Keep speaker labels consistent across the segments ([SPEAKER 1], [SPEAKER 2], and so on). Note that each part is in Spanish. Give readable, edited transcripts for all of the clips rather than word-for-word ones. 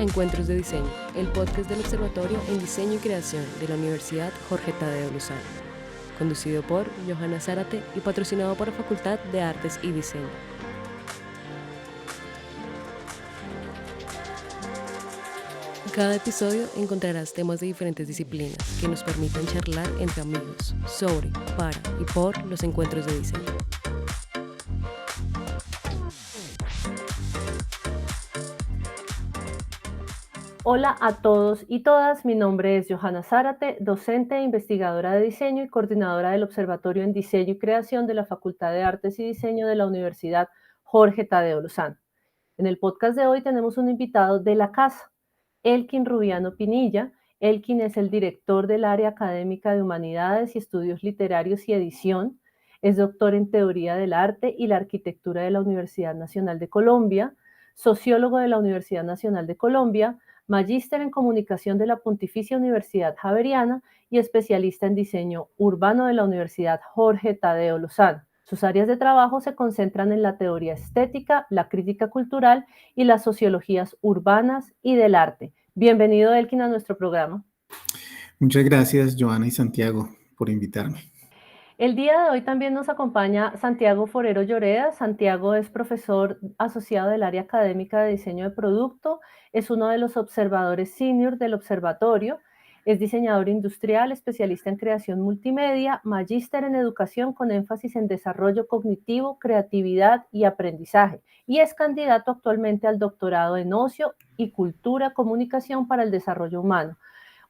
[SPEAKER 1] a Encuentros de Diseño, el podcast del Observatorio en Diseño y Creación de la Universidad Jorge Tadeo Lozano, conducido por Johanna Zárate y patrocinado por la Facultad de Artes y Diseño. En cada episodio encontrarás temas de diferentes disciplinas que nos permitan charlar entre amigos sobre, para y por los encuentros de diseño.
[SPEAKER 2] Hola a todos y todas, mi nombre es Johanna Zárate, docente e investigadora de diseño y coordinadora del Observatorio en Diseño y Creación de la Facultad de Artes y Diseño de la Universidad Jorge Tadeo Lozano. En el podcast de hoy tenemos un invitado de la casa, Elkin Rubiano Pinilla. Elkin es el director del área académica de Humanidades y Estudios Literarios y Edición, es doctor en Teoría del Arte y la Arquitectura de la Universidad Nacional de Colombia, sociólogo de la Universidad Nacional de Colombia, magíster en comunicación de la Pontificia Universidad Javeriana y especialista en diseño urbano de la Universidad Jorge Tadeo Lozano. Sus áreas de trabajo se concentran en la teoría estética, la crítica cultural y las sociologías urbanas y del arte. Bienvenido, Elkin, a nuestro programa.
[SPEAKER 3] Muchas gracias, Johanna y Santiago, por invitarme.
[SPEAKER 2] El día de hoy también nos acompaña Santiago Forero Lloreda. Santiago es profesor asociado del área académica de diseño de producto, es uno de los observadores senior del observatorio, es diseñador industrial, especialista en creación multimedia, magíster en educación con énfasis en desarrollo cognitivo, creatividad y aprendizaje, y es candidato actualmente al doctorado en ocio y cultura, comunicación para el desarrollo humano.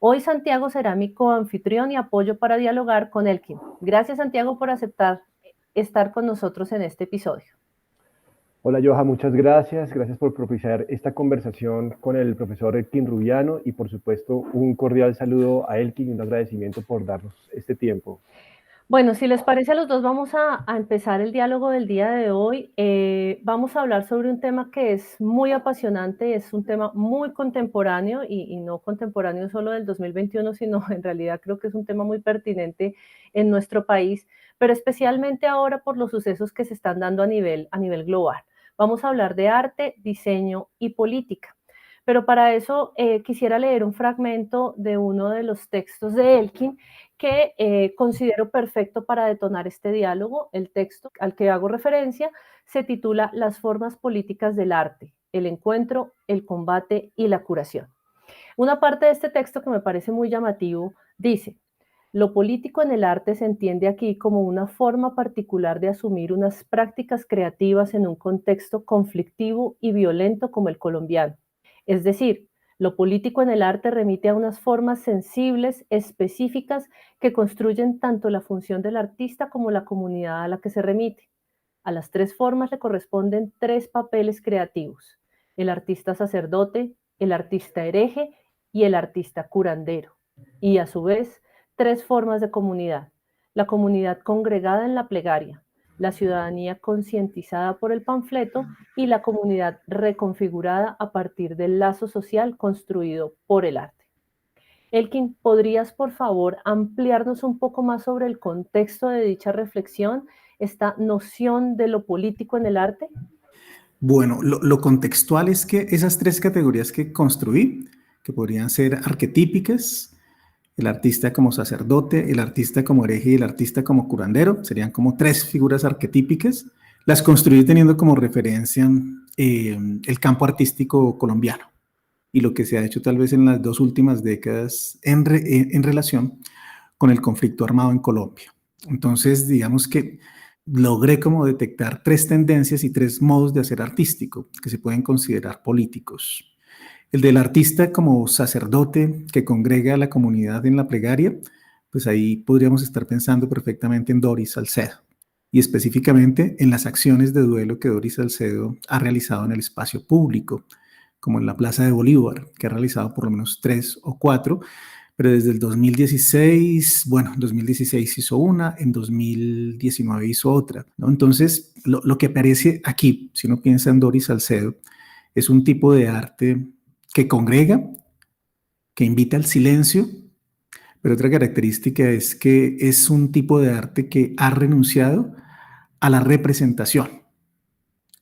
[SPEAKER 2] Hoy Santiago será mi coanfitrión y apoyo para dialogar con Elkin. Gracias, Santiago, por aceptar estar con nosotros en este episodio.
[SPEAKER 4] Hola, Joha, muchas gracias. Gracias por propiciar esta conversación con el profesor Elkin Rubiano y, por supuesto, un cordial saludo a Elkin y un agradecimiento por darnos este tiempo.
[SPEAKER 2] Bueno, si les parece a los dos, vamos a empezar el diálogo del día de hoy. Vamos a hablar sobre un tema que es muy apasionante, es un tema muy contemporáneo y no contemporáneo solo del 2021, sino en realidad creo que es un tema muy pertinente en nuestro país, pero especialmente ahora por los sucesos que se están dando a nivel global. Vamos a hablar de arte, diseño y política. Pero para eso quisiera leer un fragmento de uno de los textos de Elkin que considero perfecto para detonar este diálogo. El texto al que hago referencia se titula Las formas políticas del arte, el encuentro, el combate y la curación. Una parte de este texto que me parece muy llamativo dice: lo político en el arte se entiende aquí como una forma particular de asumir unas prácticas creativas en un contexto conflictivo y violento como el colombiano. Es decir, lo político en el arte remite a unas formas sensibles, específicas, que construyen tanto la función del artista como la comunidad a la que se remite. A las tres formas le corresponden tres papeles creativos: el artista sacerdote, el artista hereje y el artista curandero. Y a su vez, tres formas de comunidad: la comunidad congregada en la plegaria, la ciudadanía concientizada por el panfleto y la comunidad reconfigurada a partir del lazo social construido por el arte. Elkin, ¿podrías por favor ampliarnos un poco más sobre el contexto de dicha reflexión, esta noción de lo político en el arte?
[SPEAKER 3] Bueno, lo contextual es que esas tres categorías que construí, que podrían ser arquetípicas, el artista como sacerdote, el artista como hereje y el artista como curandero, serían como tres figuras arquetípicas, las construí teniendo como referencia el campo artístico colombiano y lo que se ha hecho tal vez en las dos últimas décadas en relación con el conflicto armado en Colombia. Entonces, digamos que logré como detectar tres tendencias y tres modos de hacer artístico que se pueden considerar políticos. El del artista como sacerdote que congrega a la comunidad en la plegaria, pues ahí podríamos estar pensando perfectamente en Doris Salcedo y específicamente en las acciones de duelo que Doris Salcedo ha realizado en el espacio público, como en la Plaza de Bolívar, que ha realizado por lo menos 3 o 4, pero desde el 2016, bueno, en 2016 hizo una, en 2019 hizo otra, ¿no? Entonces, lo que aparece aquí, si uno piensa en Doris Salcedo, es un tipo de arte que congrega, que invita al silencio, pero otra característica es que es un tipo de arte que ha renunciado a la representación.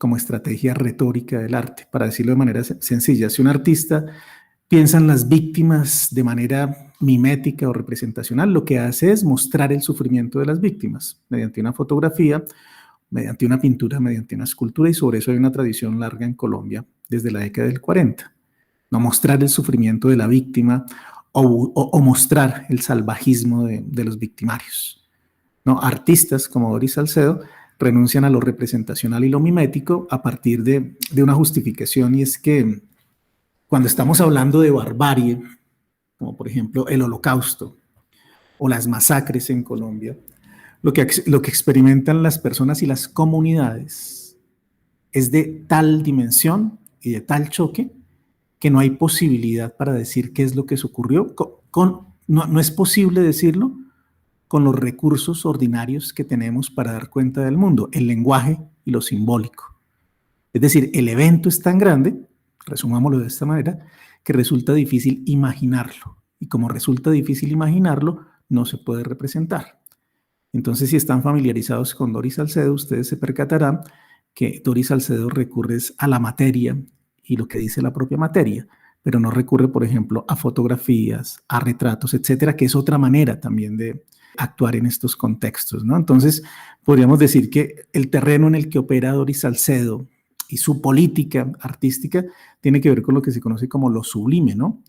[SPEAKER 3] como estrategia retórica del arte. Para decirlo de manera sencilla, si un artista piensa en las víctimas de manera mimética o representacional, lo que hace es mostrar el sufrimiento de las víctimas mediante una fotografía, mediante una pintura, mediante una escultura, y sobre eso hay una tradición larga en Colombia desde la década del 40. No mostrar el sufrimiento de la víctima o mostrar el salvajismo de los victimarios. ¿No? Artistas como Doris Salcedo renuncian a lo representacional y lo mimético a partir de una justificación, y es que cuando estamos hablando de barbarie, como por ejemplo el Holocausto o las masacres en Colombia, lo que experimentan las personas y las comunidades es de tal dimensión y de tal choque que no hay posibilidad para decir qué es lo que se ocurrió. No es posible decirlo con los recursos ordinarios que tenemos para dar cuenta del mundo, el lenguaje y lo simbólico. Es decir, el evento es tan grande, resumámoslo de esta manera, que resulta difícil imaginarlo. Y como resulta difícil imaginarlo, no se puede representar. Entonces, si están familiarizados con Doris Salcedo, ustedes se percatarán que Doris Salcedo recurre a la materia y lo que dice la propia materia, pero no recurre, por ejemplo, a fotografías, a retratos, etcétera, que es otra manera también de actuar en estos contextos, ¿no? Entonces, podríamos decir que el terreno en el que opera Doris Salcedo y su política artística tiene que ver con lo que se conoce como lo sublime, ¿no?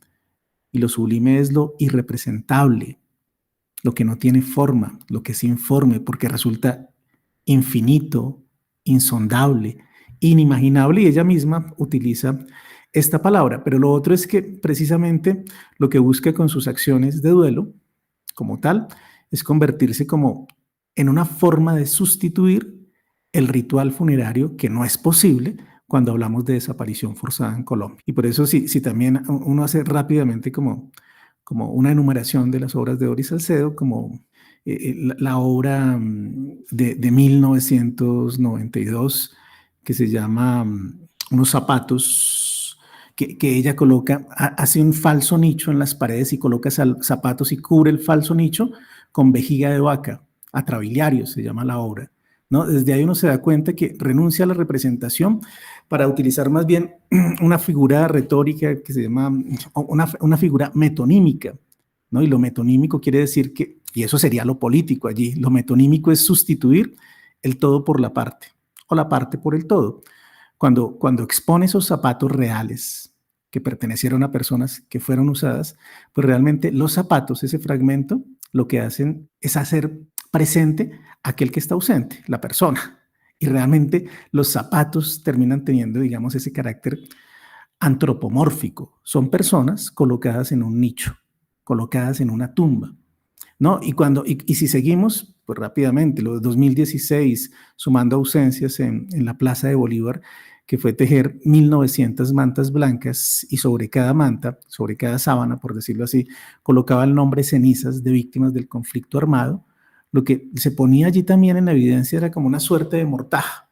[SPEAKER 3] Y lo sublime es lo irrepresentable, lo que no tiene forma, lo que es informe, porque resulta infinito, insondable, inimaginable, y ella misma utiliza esta palabra. Pero lo otro es que precisamente lo que busca con sus acciones de duelo, como tal, es convertirse como en una forma de sustituir el ritual funerario, que no es posible cuando hablamos de desaparición forzada en Colombia. Y por eso si también uno hace rápidamente como una enumeración de las obras de Doris Salcedo, como la obra de 1992 que se llama Unos zapatos, que ella coloca, hace un falso nicho en las paredes y coloca zapatos y cubre el falso nicho con vejiga de vaca, atrabiliario se llama la obra, ¿no? Desde ahí uno se da cuenta que renuncia a la representación para utilizar más bien una figura retórica que se llama una figura metonímica, ¿no? Y lo metonímico quiere decir que, y eso sería lo político allí, lo metonímico es sustituir el todo por la parte, o la parte por el todo. Cuando expone esos zapatos reales que pertenecieron a personas que fueron usadas, pues realmente los zapatos, ese fragmento, lo que hacen es hacer presente aquel que está ausente, la persona. Y realmente los zapatos terminan teniendo, digamos, ese carácter antropomórfico. Son personas colocadas en un nicho, colocadas en una tumba, ¿no? Y si seguimos, pues rápidamente, lo de 2016, sumando ausencias en la Plaza de Bolívar, que fue tejer 1900 mantas blancas, y sobre cada manta, sobre cada sábana, por decirlo así, colocaba el nombre cenizas de víctimas del conflicto armado. Lo que se ponía allí también en evidencia era como una suerte de mortaja.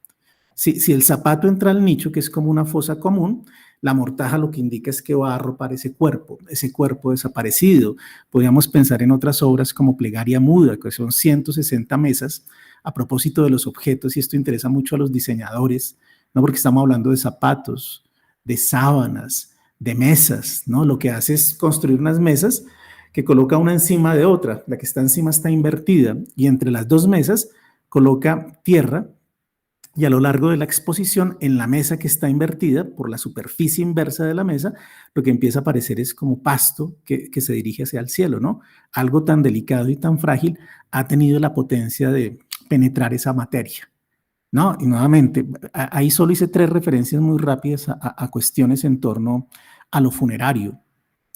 [SPEAKER 3] Si el zapato entra al nicho, que es como una fosa común, la mortaja lo que indica es que va a arropar ese cuerpo desaparecido. Podríamos pensar en otras obras como Plegaria Muda, que son 160 mesas, a propósito de los objetos, y esto interesa mucho a los diseñadores, ¿no? Porque estamos hablando de zapatos, de sábanas, de mesas, ¿no? Lo que hace es construir unas mesas que coloca una encima de otra. La que está encima está invertida, y entre las dos mesas coloca tierra, y a lo largo de la exposición, en la mesa que está invertida, por la superficie inversa de la mesa, lo que empieza a aparecer es como pasto que se dirige hacia el cielo, ¿no? Algo tan delicado y tan frágil ha tenido la potencia de penetrar esa materia, ¿no? Y nuevamente, ahí solo hice 3 referencias muy rápidas a cuestiones en torno a lo funerario,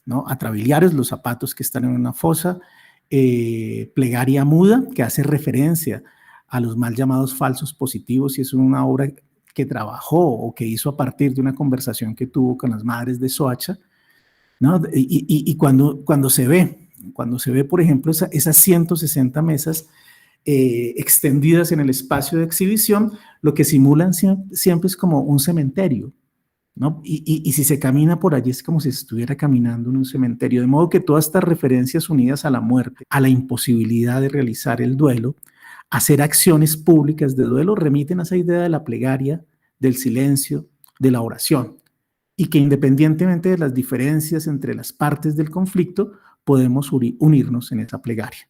[SPEAKER 3] ¿no? Atrabiliares, los zapatos que están en una fosa, Plegaria Muda, que hace referencia a los mal llamados falsos positivos, y es una obra que trabajó o que hizo a partir de una conversación que tuvo con las madres de Soacha, ¿no? Y cuando se ve, por ejemplo, esas 160 mesas extendidas en el espacio de exhibición, lo que simulan siempre es como un cementerio, ¿no? Y si se camina por allí es como si se estuviera caminando en un cementerio, de modo que todas estas referencias unidas a la muerte, a la imposibilidad de realizar el duelo, hacer acciones públicas de duelo, remiten a esa idea de la plegaria del silencio, de la oración, y que independientemente de las diferencias entre las partes del conflicto, podemos unirnos en esa plegaria,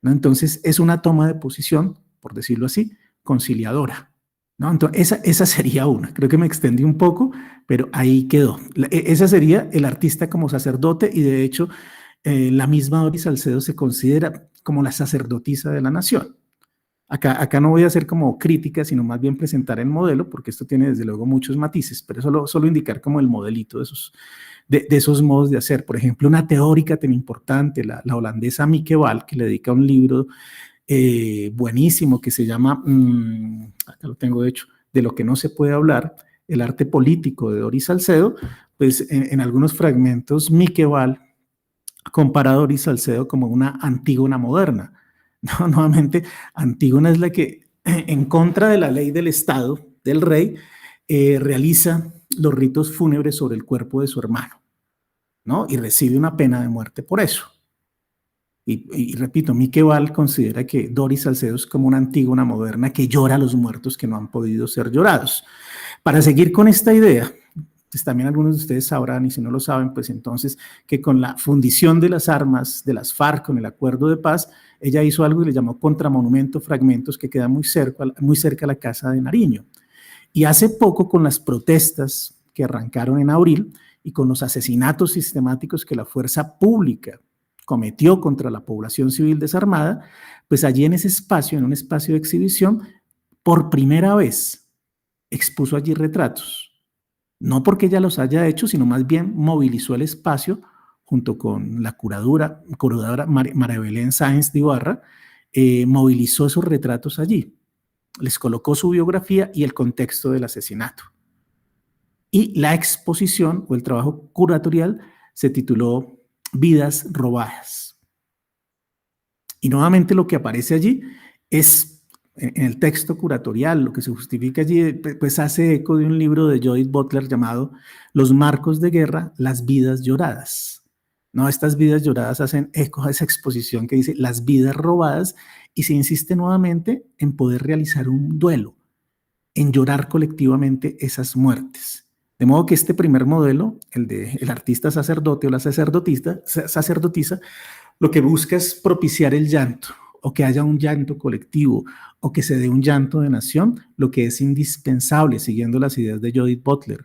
[SPEAKER 3] ¿no? Entonces, es una toma de posición, por decirlo así, conciliadora, ¿no? Entonces, esa sería una. Creo que me extendí un poco, pero ahí quedó. Esa sería el artista como sacerdote, y de hecho, la misma Doris Salcedo se considera como la sacerdotisa de la nación. Acá no voy a hacer como crítica, sino más bien presentar el modelo, porque esto tiene desde luego muchos matices, pero solo indicar como el modelito de esos modos de hacer. Por ejemplo, una teórica tan importante, la holandesa Mieke Wahl, que le dedica un libro buenísimo que se llama, acá lo tengo de hecho, De lo que no se puede hablar, el arte político de Doris Salcedo. Pues en algunos fragmentos Mieke Wahl compara a Doris Salcedo como una Antígona moderna. No, nuevamente, Antígona es la que, en contra de la ley del Estado, del rey, realiza los ritos fúnebres sobre el cuerpo de su hermano, ¿no? Y recibe una pena de muerte por eso. Y repito, Mieke Wahl considera que Doris Salcedo es como una Antígona moderna que llora a los muertos que no han podido ser llorados. Para seguir con esta idea, pues también algunos de ustedes sabrán, y si no lo saben, pues entonces que con la fundición de las armas de las FARC, con el acuerdo de paz, ella hizo algo que le llamó Contramonumento Fragmentos, que queda muy cerca a la casa de Nariño. Y hace poco, con las protestas que arrancaron en abril y con los asesinatos sistemáticos que la fuerza pública cometió contra la población civil desarmada, pues allí en ese espacio, en un espacio de exhibición, por primera vez expuso allí retratos. No porque ella los haya hecho, sino más bien movilizó el espacio junto con la curadora María Belén Sáenz de Ibarra, movilizó esos retratos allí. Les colocó su biografía y el contexto del asesinato. Y la exposición o el trabajo curatorial se tituló Vidas robadas. Y nuevamente lo que aparece allí es, en el texto curatorial, lo que se justifica allí, pues hace eco de un libro de Judith Butler llamado Los marcos de guerra, las vidas lloradas. No, estas vidas lloradas hacen eco a esa exposición que dice las vidas robadas, y se insiste nuevamente en poder realizar un duelo, en llorar colectivamente esas muertes. De modo que este primer modelo, el de el artista sacerdote o la sacerdotisa, lo que busca es propiciar el llanto, o que haya un llanto colectivo, o que se dé un llanto de nación, lo que es indispensable, siguiendo las ideas de Judith Butler.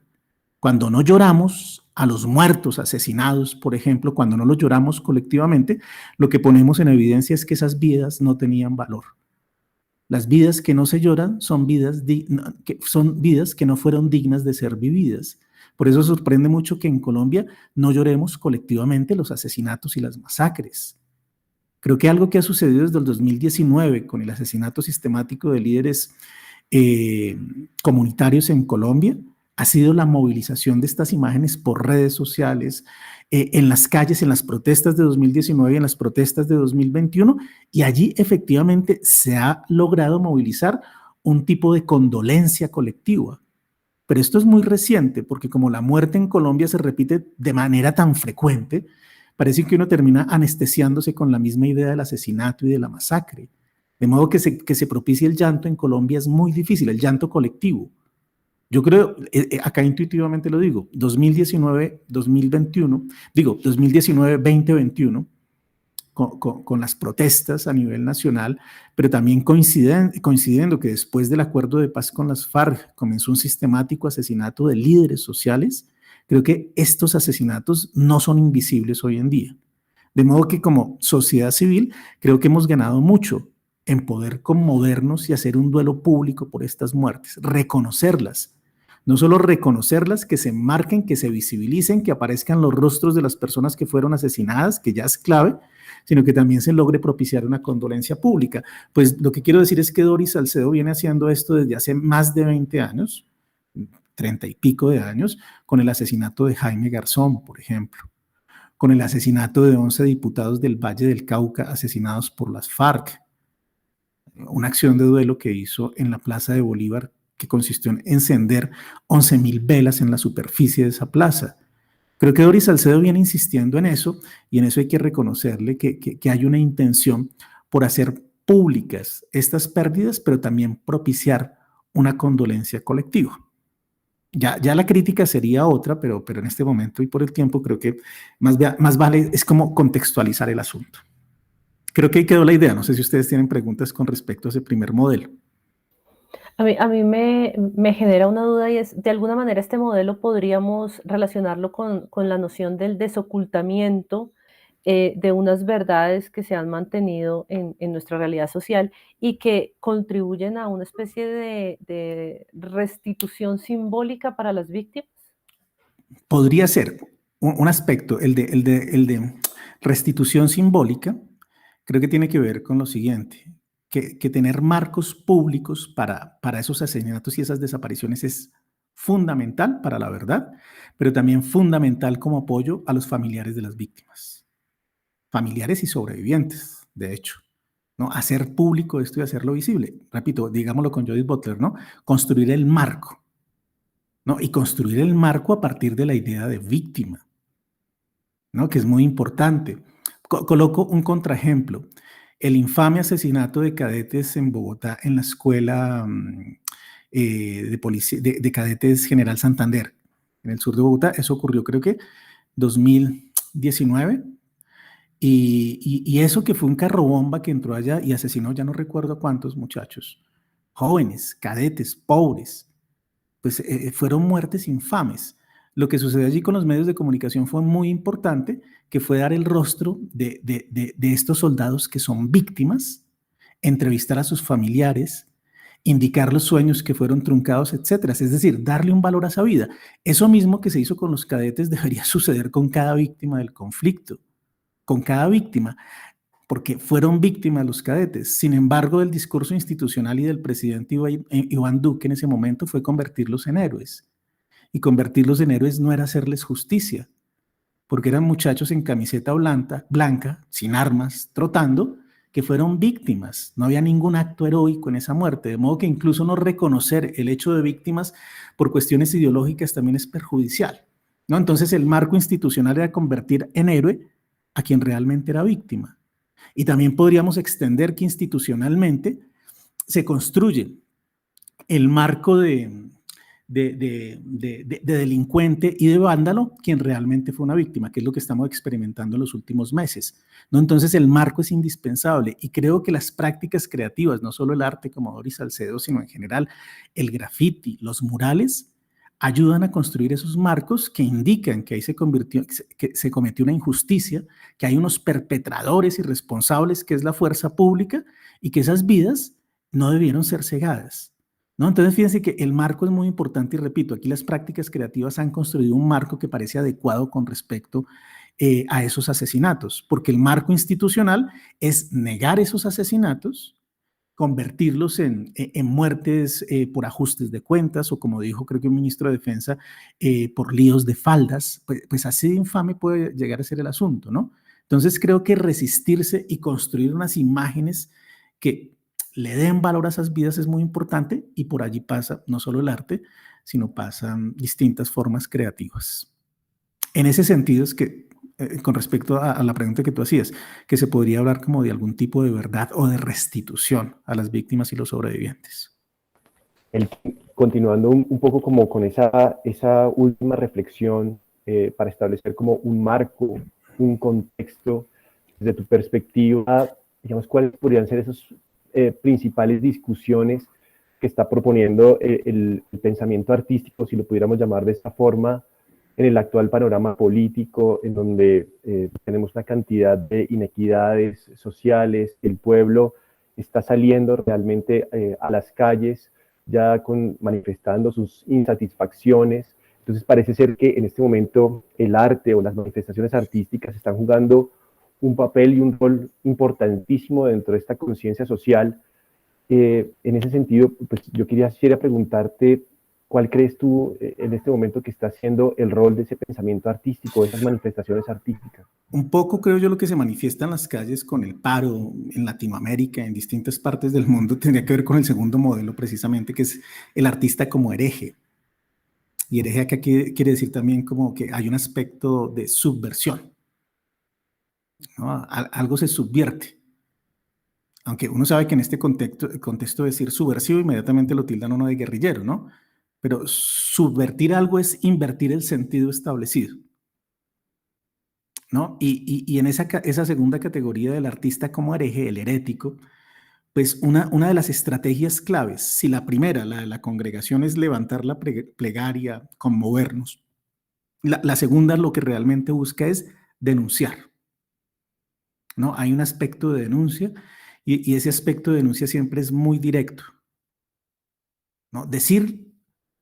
[SPEAKER 3] Cuando no lloramos a los muertos asesinados, por ejemplo, cuando no los lloramos colectivamente, lo que ponemos en evidencia es que esas vidas no tenían valor. Las vidas que no se lloran son vidas que no fueron dignas de ser vividas. Por eso sorprende mucho que en Colombia no lloremos colectivamente los asesinatos y las masacres. Creo que algo que ha sucedido desde el 2019 con el asesinato sistemático de líderes comunitarios en Colombia ha sido la movilización de estas imágenes por redes sociales, en las calles, en las protestas de 2019 y en las protestas de 2021, y allí efectivamente se ha logrado movilizar un tipo de condolencia colectiva. Pero esto es muy reciente, porque como la muerte en Colombia se repite de manera tan frecuente, parece que uno termina anestesiándose con la misma idea del asesinato y de la masacre. De modo que se propicie el llanto en Colombia es muy difícil, el llanto colectivo. Yo creo, acá intuitivamente lo digo, 2019-2021, con las protestas a nivel nacional, pero también coincidiendo que después del acuerdo de paz con las FARC comenzó un sistemático asesinato de líderes sociales. Creo que estos asesinatos no son invisibles hoy en día. De modo que como sociedad civil creo que hemos ganado mucho en poder conmovernos y hacer un duelo público por estas muertes, reconocerlas. No solo reconocerlas, que se marquen, que se visibilicen, que aparezcan los rostros de las personas que fueron asesinadas, que ya es clave, sino que también se logre propiciar una condolencia pública. Pues lo que quiero decir es que Doris Salcedo viene haciendo esto desde hace más de 20 años, 30 y pico de años, con el asesinato de Jaime Garzón, por ejemplo, con el asesinato de 11 diputados del Valle del Cauca asesinados por las FARC, una acción de duelo que hizo en la Plaza de Bolívar, que consistió en encender 11.000 velas en la superficie de esa plaza. Creo que Doris Salcedo viene insistiendo en eso, y en eso hay que reconocerle que hay una intención por hacer públicas estas pérdidas, pero también propiciar una condolencia colectiva. Ya la crítica sería otra, pero en este momento y por el tiempo creo que más vale es como contextualizar el asunto. Creo que ahí quedó la idea. No sé si ustedes tienen preguntas con respecto a ese primer modelo.
[SPEAKER 2] A mí me genera una duda y es, de alguna manera este modelo podríamos relacionarlo con la noción del desocultamiento de unas verdades que se han mantenido en nuestra realidad social y que contribuyen a una especie de restitución simbólica para las víctimas.
[SPEAKER 3] Podría ser un aspecto, el de restitución simbólica, creo que tiene que ver con lo siguiente, que tener marcos públicos para esos asesinatos y esas desapariciones es fundamental para la verdad, pero también fundamental como apoyo a los familiares de las víctimas, familiares y sobrevivientes, de hecho, ¿no? Hacer público esto y hacerlo visible. Repito, digámoslo con Judith Butler, ¿no? Construir el marco, ¿no? Y construir el marco a partir de la idea de víctima, ¿no? Que es muy importante. Coloco un contraejemplo. El infame asesinato de cadetes en Bogotá en la escuela de cadetes General Santander, en el sur de Bogotá. Eso ocurrió creo que 2019. Y eso que fue un carro bomba que entró allá y asesinó ya no recuerdo cuántos muchachos, jóvenes, cadetes, pobres, pues fueron muertes infames. Lo que sucedió allí con los medios de comunicación fue muy importante, que fue dar el rostro de estos soldados que son víctimas, entrevistar a sus familiares, indicar los sueños que fueron truncados, etcétera. Es decir, darle un valor a esa vida. Eso mismo que se hizo con los cadetes debería suceder con cada víctima del conflicto, con cada víctima, porque fueron víctimas los cadetes. Sin embargo, el discurso institucional y del presidente Iván Duque en ese momento fue convertirlos en héroes. Y convertirlos en héroes no era hacerles justicia, porque eran muchachos en camiseta blanca, sin armas, trotando, que fueron víctimas. No había ningún acto heroico en esa muerte, de modo que incluso no reconocer el hecho de víctimas por cuestiones ideológicas también es perjudicial, ¿no? Entonces el marco institucional era convertir en héroe a quien realmente era víctima. Y también podríamos extender que institucionalmente se construye el marco de delincuente y de vándalo quien realmente fue una víctima, que es lo que estamos experimentando en los últimos meses, ¿no? Entonces el marco es indispensable y creo que las prácticas creativas, no solo el arte como Doris Salcedo, sino en general el graffiti, los murales, ayudan a construir esos marcos que indican que ahí que se cometió una injusticia, que hay unos perpetradores irresponsables, que es la fuerza pública, y que esas vidas no debieron ser cegadas, ¿no? Entonces fíjense que el marco es muy importante y repito, aquí las prácticas creativas han construido un marco que parece adecuado con respecto a esos asesinatos, porque el marco institucional es negar esos asesinatos, convertirlos en muertes por ajustes de cuentas o como dijo creo que un ministro de Defensa, por líos de faldas, pues así de infame puede llegar a ser el asunto, ¿no? Entonces creo que resistirse y construir unas imágenes que le den valor a esas vidas es muy importante y por allí pasa no solo el arte, sino pasan distintas formas creativas. En ese sentido es que, con respecto a la pregunta que tú hacías, que se podría hablar como de algún tipo de verdad o de restitución a las víctimas y los sobrevivientes.
[SPEAKER 4] Continuando un poco como con esa última reflexión para establecer como un marco, un contexto, desde tu perspectiva, digamos, ¿cuáles podrían ser esas principales discusiones que está proponiendo el pensamiento artístico, si lo pudiéramos llamar de esta forma, en el actual panorama político, en donde tenemos una cantidad de inequidades sociales, el pueblo está saliendo realmente a las calles, ya manifestando sus insatisfacciones? Entonces parece ser que en este momento el arte o las manifestaciones artísticas están jugando un papel y un rol importantísimo dentro de esta conciencia social. En ese sentido, pues yo quisiera preguntarte, ¿cuál crees tú en este momento que está siendo el rol de ese pensamiento artístico, de esas manifestaciones artísticas?
[SPEAKER 3] Un poco creo yo lo que se manifiesta en las calles con el paro en Latinoamérica, en distintas partes del mundo, tendría que ver con el segundo modelo precisamente, que es el artista como hereje. Y hereje acá quiere decir también como que hay un aspecto de subversión, ¿no? Algo se subvierte. Aunque uno sabe que en este contexto decir subversivo inmediatamente lo tildan uno de guerrillero, ¿no? pero subvertir algo es invertir el sentido establecido, ¿no? Y en esa segunda categoría del artista como hereje, el herético, pues una de las estrategias claves, si la primera, la de la congregación, es levantar la plegaria, conmovernos, la segunda lo que realmente busca es denunciar, ¿no? Hay un aspecto de denuncia y ese aspecto de denuncia siempre es muy directo, ¿no? Decir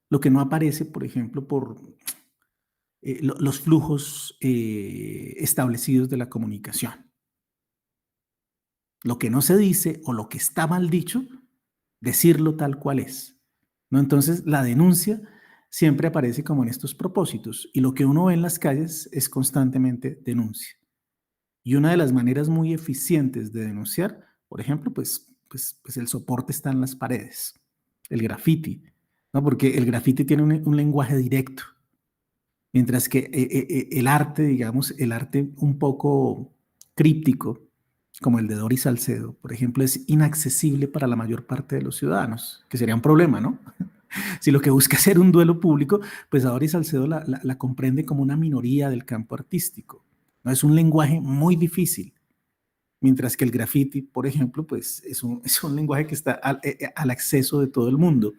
[SPEAKER 3] lo que no aparece, por ejemplo, por los flujos establecidos de la comunicación. Lo que no se dice o lo que está mal dicho, decirlo tal cual es, ¿no? Entonces, la denuncia siempre aparece como en estos propósitos y lo que uno ve en las calles es constantemente denuncia. Y una de las maneras muy eficientes de denunciar, por ejemplo, pues el soporte está en las paredes, el graffiti, ¿no? Porque el graffiti tiene un lenguaje directo, mientras que el arte, digamos, el arte un poco críptico, como el de Doris Salcedo, por ejemplo, es inaccesible para la mayor parte de los ciudadanos, que sería un problema, ¿no? Si lo que busca es hacer un duelo público, pues a Doris Salcedo la comprende como una minoría del campo artístico, ¿no? Es un lenguaje muy difícil, mientras que el graffiti, por ejemplo, pues es un lenguaje que está al acceso de todo el mundo,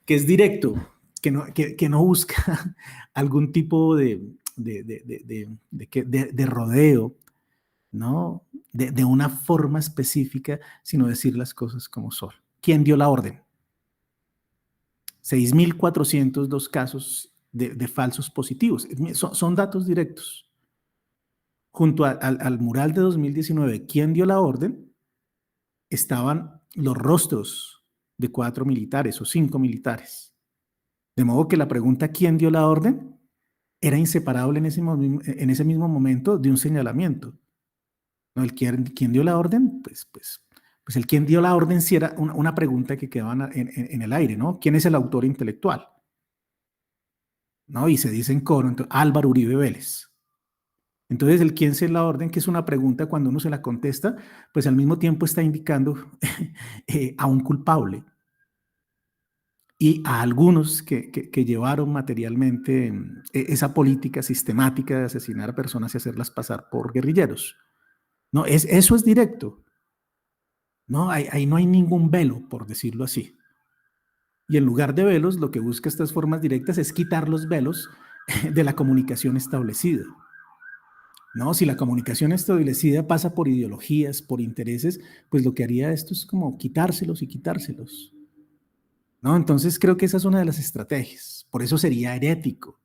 [SPEAKER 3] que es directo, que no busca algún tipo de rodeo, ¿no? De una forma específica, sino decir las cosas como son. ¿Quién dio la orden? 6.402 casos de falsos positivos. Son datos directos. Junto al mural de 2019, ¿quién dio la orden? Estaban los rostros de 4 militares o 5 militares. De modo que la pregunta ¿quién dio la orden? Era inseparable en ese mismo momento de un señalamiento. ¿No? El quién dio la orden, pues el quién dio la orden sí era una pregunta que quedaba en el aire, ¿no? ¿Quién es el autor intelectual? ¿No? Y se dice en coro, entonces, Álvaro Uribe Vélez. Entonces, el quién es la orden, que es una pregunta cuando uno se la contesta, pues al mismo tiempo está indicando a un culpable y a algunos que llevaron materialmente esa política sistemática de asesinar a personas y hacerlas pasar por guerrilleros. No, eso es directo. No, ahí no hay ningún velo, por decirlo así. Y en lugar de velos, lo que busca estas formas directas es quitar los velos de la comunicación establecida. No, si la comunicación establecida pasa por ideologías, por intereses, pues lo que haría esto es como quitárselos y quitárselos. ¿No? Entonces creo que esa es una de las estrategias. Por eso sería herético.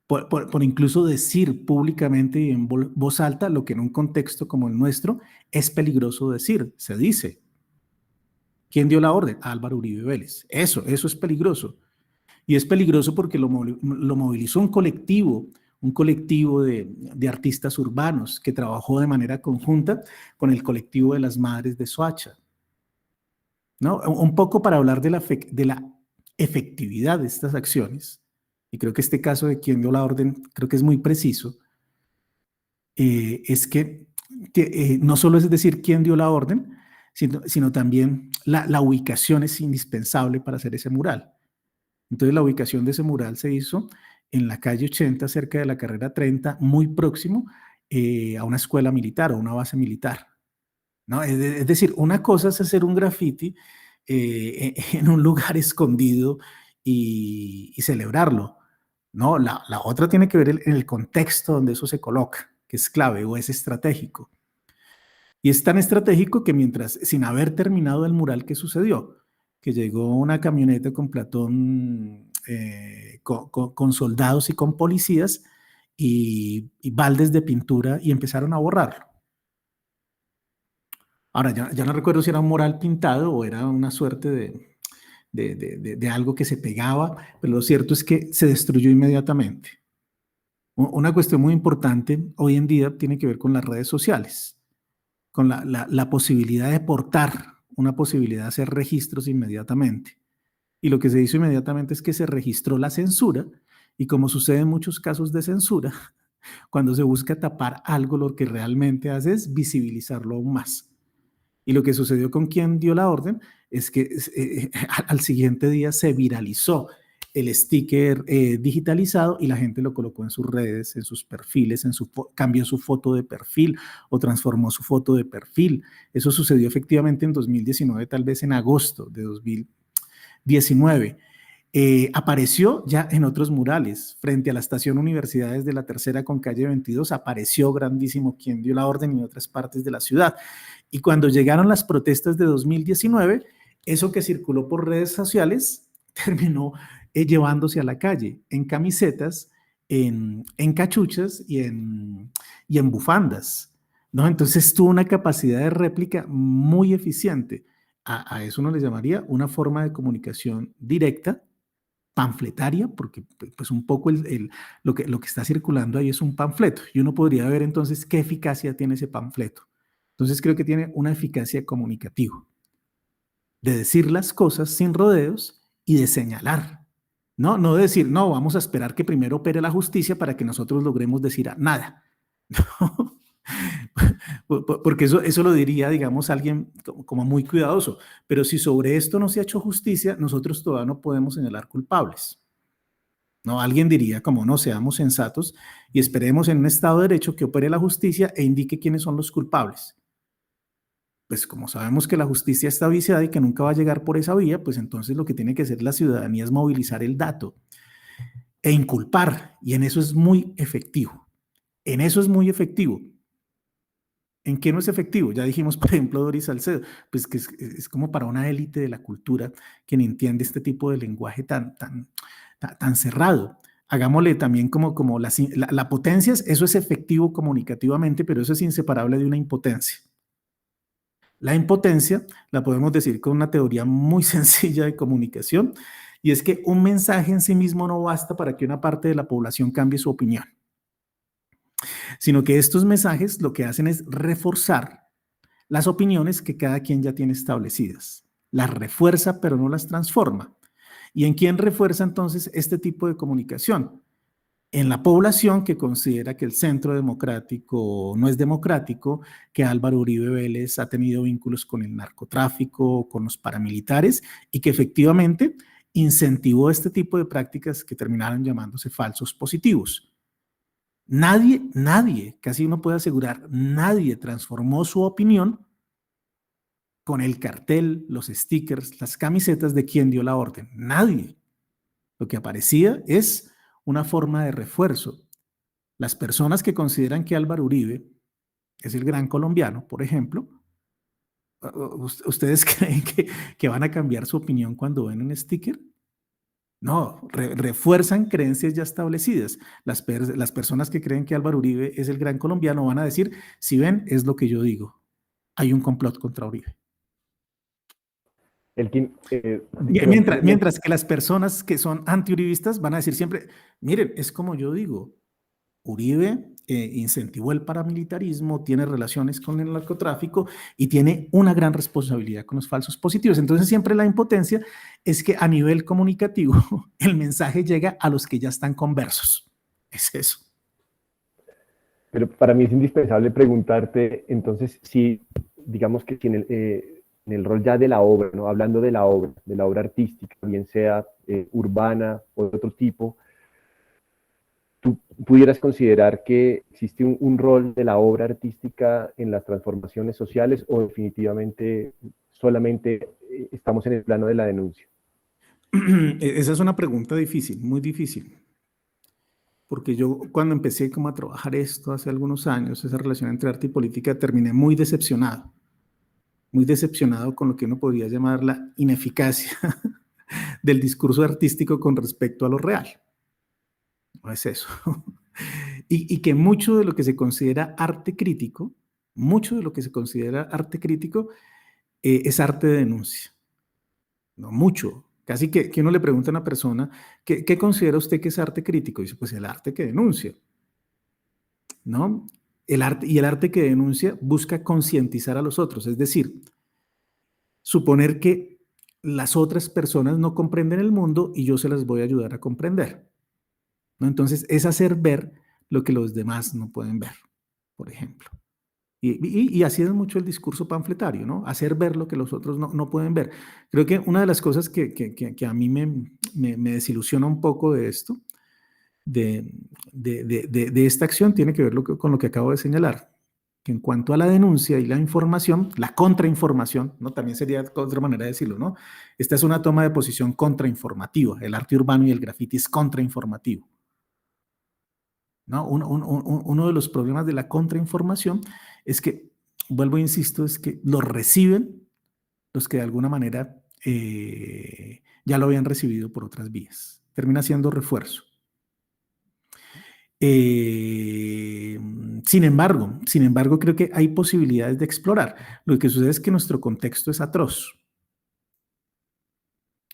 [SPEAKER 3] Por incluso decir públicamente y en voz alta lo que en un contexto como el nuestro es peligroso decir. Se dice. ¿Quién dio la orden? Álvaro Uribe Vélez. Eso es peligroso. Y es peligroso porque lo movilizó un colectivo de artistas urbanos que trabajó de manera conjunta con el colectivo de las madres de Soacha, ¿no? Un poco para hablar de la efectividad de estas acciones, y creo que este caso de quién dio la orden creo que es muy preciso, es que no solo es decir quién dio la orden, sino también la ubicación es indispensable para hacer ese mural. Entonces la ubicación de ese mural se hizo en la calle 80, cerca de la carrera 30, muy próximo a una escuela militar o una base militar, ¿no? Es decir, una cosa es hacer un graffiti en un lugar escondido y celebrarlo, ¿no? La otra tiene que ver en el contexto donde eso se coloca, que es clave o es estratégico. Y es tan estratégico que sin haber terminado el mural, ¿qué sucedió? Que llegó una camioneta con platón, con soldados y con policías y baldes de pintura y empezaron a borrarlo. Ahora, ya no recuerdo si era un mural pintado o era una suerte de algo que se pegaba, pero lo cierto es que se destruyó inmediatamente. Una cuestión muy importante hoy en día tiene que ver con las redes sociales, con la posibilidad de portar, una posibilidad de hacer registros inmediatamente. Y lo que se hizo inmediatamente es que se registró la censura, y como sucede en muchos casos de censura, cuando se busca tapar algo, lo que realmente hace es visibilizarlo aún más. Y lo que sucedió con quien dio la orden es que al siguiente día se viralizó el sticker digitalizado y la gente lo colocó en sus redes, en sus perfiles, cambió su foto de perfil o transformó su foto de perfil. Eso sucedió efectivamente en 2019, tal vez en agosto de 2019. Apareció ya en otros murales, frente a la estación Universidades de la Tercera con calle 22, apareció grandísimo quien dio la orden en otras partes de la ciudad. Y cuando llegaron las protestas de 2019, eso que circuló por redes sociales terminó llevándose a la calle, en camisetas, en cachuchas y en bufandas, ¿no? Entonces tuvo una capacidad de réplica muy eficiente. A eso uno le llamaría una forma de comunicación directa, panfletaria, porque pues un poco lo que está circulando ahí es un panfleto, y uno podría ver entonces qué eficacia tiene ese panfleto. Entonces creo que tiene una eficacia comunicativa, de decir las cosas sin rodeos y de señalar, ¿no? No de decir, no, vamos a esperar que primero opere la justicia para que nosotros logremos decir nada. ¿No? Porque eso lo diría, digamos, alguien como muy cuidadoso. Pero si sobre esto no se ha hecho justicia, nosotros todavía no podemos señalar culpables. No, alguien diría, como no, seamos sensatos y esperemos en un Estado de Derecho que opere la justicia e indique quiénes son los culpables. Pues como sabemos que la justicia está viciada y que nunca va a llegar por esa vía, pues entonces lo que tiene que hacer la ciudadanía es movilizar el dato e inculpar, y en eso es muy efectivo. En eso es muy efectivo. ¿En qué no es efectivo? Ya dijimos, por ejemplo, Doris Salcedo, pues que es como para una élite de la cultura quien entiende este tipo de lenguaje tan cerrado. Hagámosle también como la potencia, eso es efectivo comunicativamente, pero eso es inseparable de una impotencia. La impotencia la podemos decir con una teoría muy sencilla de comunicación, y es que un mensaje en sí mismo no basta para que una parte de la población cambie su opinión, sino que estos mensajes lo que hacen es reforzar las opiniones que cada quien ya tiene establecidas. Las refuerza, pero no las transforma. ¿Y en quién refuerza entonces este tipo de comunicación? En la población que considera que el centro democrático no es democrático, que Álvaro Uribe Vélez ha tenido vínculos con el narcotráfico, con los paramilitares, y que efectivamente incentivó este tipo de prácticas que terminaron llamándose falsos positivos. Nadie, casi uno puede asegurar, nadie transformó su opinión con el cartel, los stickers, las camisetas de quien dio la orden. Nadie. Lo que aparecía es una forma de refuerzo. Las personas que consideran que Álvaro Uribe es el gran colombiano, por ejemplo, ¿ustedes creen que van a cambiar su opinión cuando ven un sticker? No, refuerzan creencias ya establecidas. Las personas que creen que Álvaro Uribe es el gran colombiano van a decir, si ven, es lo que yo digo. Hay un complot contra Uribe. Mientras que las personas que son antiuribistas van a decir siempre, miren, es como yo digo, Uribe incentivó el paramilitarismo, tiene relaciones con el narcotráfico y tiene una gran responsabilidad con los falsos positivos. Entonces siempre la impotencia es que a nivel comunicativo el mensaje llega a los que ya están conversos. Es eso.
[SPEAKER 4] Pero para mí es indispensable preguntarte, entonces, si, digamos que si en el rol ya de la obra, ¿no? Hablando de la obra artística, bien sea urbana o de otro tipo, ¿tú pudieras considerar que existe un rol de la obra artística en las transformaciones sociales o definitivamente solamente estamos en el plano de la denuncia?
[SPEAKER 3] Esa es una pregunta difícil, muy difícil. Porque yo cuando empecé como a trabajar esto hace algunos años, esa relación entre arte y política, terminé muy decepcionado con lo que uno podría llamar la ineficacia del discurso artístico con respecto a lo real. No es eso. Y que mucho de lo que se considera arte crítico, es arte de denuncia. No mucho. Casi que uno le pregunta a una persona, ¿qué considera usted que es arte crítico? Y dice, pues el arte que denuncia. ¿No? El arte que denuncia busca concientizar a los otros, es decir, suponer que las otras personas no comprenden el mundo y yo se las voy a ayudar a comprender, ¿no? Entonces, es hacer ver lo que los demás no pueden ver, por ejemplo. Y así es mucho el discurso panfletario, ¿no? Hacer ver lo que los otros no pueden ver. Creo que una de las cosas que a mí me desilusiona un poco de esto, de esta acción, tiene que ver con lo que acabo de señalar, que en cuanto a la denuncia y la información, la contrainformación, ¿no? También sería otra manera de decirlo, ¿no? Esta es una toma de posición contrainformativa. El arte urbano y el graffiti es contrainformativo, ¿no? Uno de los problemas de la contrainformación es que, vuelvo e insisto, es que lo reciben los que de alguna manera ya lo habían recibido por otras vías. Termina siendo refuerzo. Sin embargo, creo que hay posibilidades de explorar. Lo que sucede es que nuestro contexto es atroz.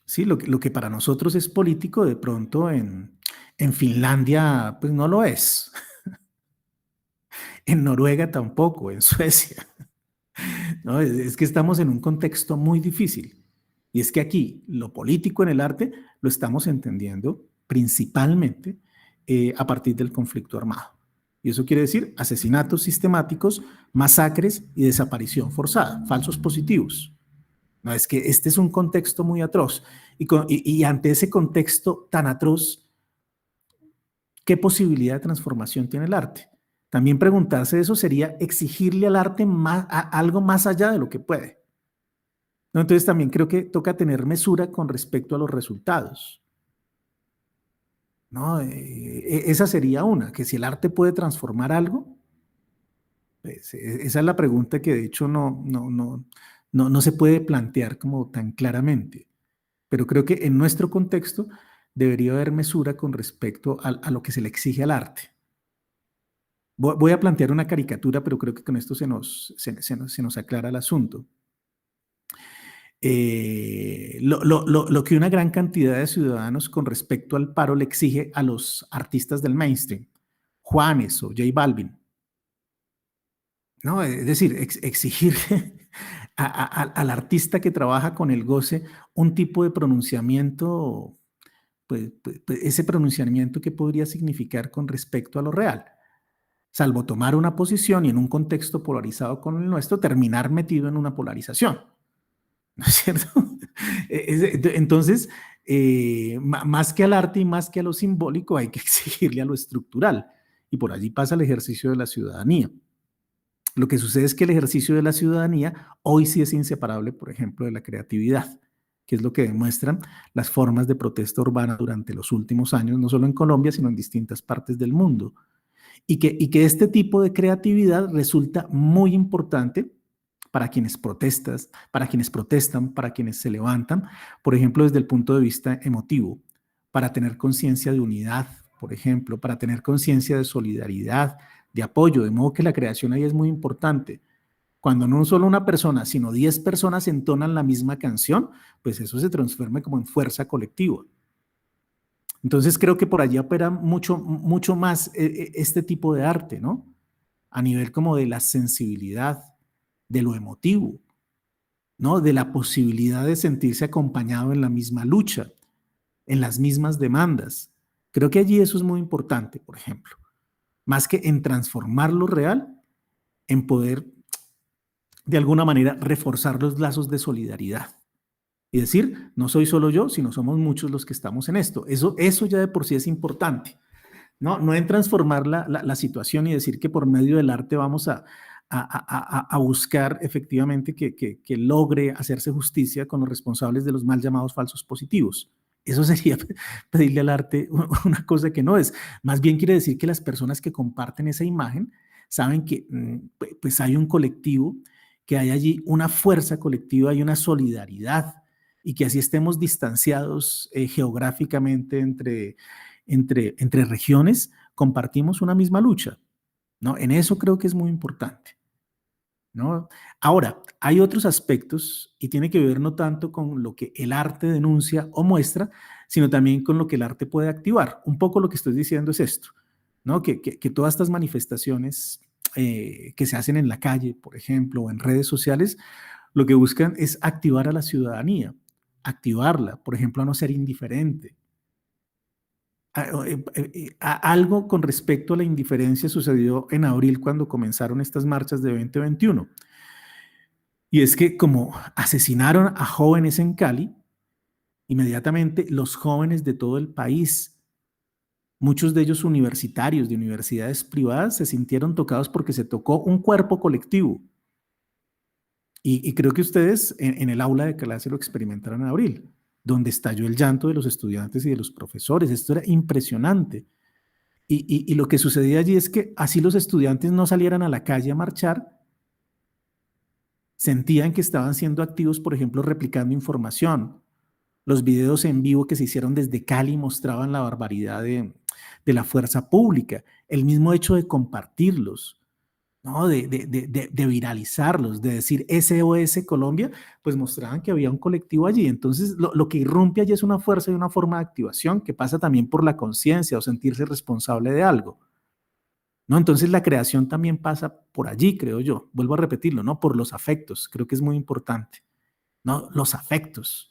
[SPEAKER 3] ¿Sí? Lo que para nosotros es político, de pronto en Finlandia, pues no lo es. En Noruega tampoco, en Suecia. ¿No? Es que estamos en un contexto muy difícil. Y es que aquí lo político en el arte lo estamos entendiendo principalmente a partir del conflicto armado. Y eso quiere decir asesinatos sistemáticos, masacres y desaparición forzada, falsos positivos. No, es que este es un contexto muy atroz. Y ante ese contexto tan atroz, ¿qué posibilidad de transformación tiene el arte? También preguntarse eso sería exigirle al arte algo más allá de lo que puede. ¿No? Entonces también creo que toca tener mesura con respecto a los resultados. ¿No? Esa sería una, que si el arte puede transformar algo, pues, esa es la pregunta que de hecho no se puede plantear como tan claramente. Pero creo que en nuestro contexto debería haber mesura con respecto a lo que se le exige al arte. Voy a plantear una caricatura, pero creo que con esto se nos aclara el asunto. Lo que una gran cantidad de ciudadanos con respecto al paro le exige a los artistas del mainstream, Juanes o J Balvin, ¿no? Es decir, exigir al artista que trabaja con el goce un tipo de pronunciamiento, pues, ese pronunciamiento que podría significar con respecto a lo real, salvo tomar una posición y en un contexto polarizado con el nuestro, terminar metido en una polarización. ¿No es cierto? Entonces, más que al arte y más que a lo simbólico, hay que exigirle a lo estructural. Y por allí pasa el ejercicio de la ciudadanía. Lo que sucede es que el ejercicio de la ciudadanía hoy sí es inseparable, por ejemplo, de la creatividad, que es lo que demuestran las formas de protesta urbana durante los últimos años, no solo en Colombia, sino en distintas partes del mundo. Y que este tipo de creatividad resulta muy importante para quienes protestan, para quienes se levantan, por ejemplo, desde el punto de vista emotivo, para tener conciencia de unidad, por ejemplo, para tener conciencia de solidaridad, de apoyo, de modo que la creación ahí es muy importante. Cuando no solo una persona, sino 10 personas entonan la misma canción, pues eso se transforma como en fuerza colectiva. Entonces creo que por allí opera mucho más este tipo de arte, ¿no? A nivel como de la sensibilidad, de lo emotivo, ¿no? De la posibilidad de sentirse acompañado en la misma lucha, en las mismas demandas. Creo que allí eso es muy importante, por ejemplo. Más que en transformar lo real, en poder, de alguna manera, reforzar los lazos de solidaridad. Y decir, no soy solo yo, sino somos muchos los que estamos en esto. Eso ya de por sí es importante. No en transformar la situación y decir que por medio del arte vamos a buscar efectivamente que logre hacerse justicia con los responsables de los mal llamados falsos positivos. Eso sería pedirle al arte una cosa que no es. Más bien quiere decir que las personas que comparten esa imagen saben que pues hay un colectivo, que hay allí una fuerza colectiva, hay una solidaridad, y que así estemos distanciados geográficamente entre regiones, compartimos una misma lucha, ¿no? En eso creo que es muy importante, ¿no? Ahora, hay otros aspectos y tiene que ver no tanto con lo que el arte denuncia o muestra, sino también con lo que el arte puede activar. Un poco lo que estoy diciendo es esto, ¿no? Que todas estas manifestaciones que se hacen en la calle, por ejemplo, o en redes sociales, lo que buscan es activar a la ciudadanía, activarla, por ejemplo, a no ser indiferente. Algo con respecto a la indiferencia sucedió en abril cuando comenzaron estas marchas de 2021. Y es que como asesinaron a jóvenes en Cali, Inmediatamente los jóvenes de todo el país, muchos de ellos universitarios, de universidades privadas, se sintieron tocados porque se tocó un cuerpo colectivo. Y creo que ustedes en el aula de clase lo experimentaron en abril, donde estalló el llanto de los estudiantes y de los profesores. Esto era impresionante. Y lo que sucedía allí es que así los estudiantes no salieran a la calle a marchar, sentían que estaban siendo activos, por ejemplo, replicando información. Los videos en vivo que se hicieron desde Cali mostraban la barbaridad de la fuerza pública. El mismo hecho de compartirlos, ¿no? De viralizarlos, de decir SOS Colombia, pues mostraban que había un colectivo allí. Entonces, lo que irrumpe allí es una fuerza y una forma de activación que pasa también por la conciencia o sentirse responsable de algo, ¿no? Entonces, la creación también pasa por allí, creo yo. Vuelvo a repetirlo, ¿no? Por los afectos, creo que es muy importante, ¿no? Los afectos.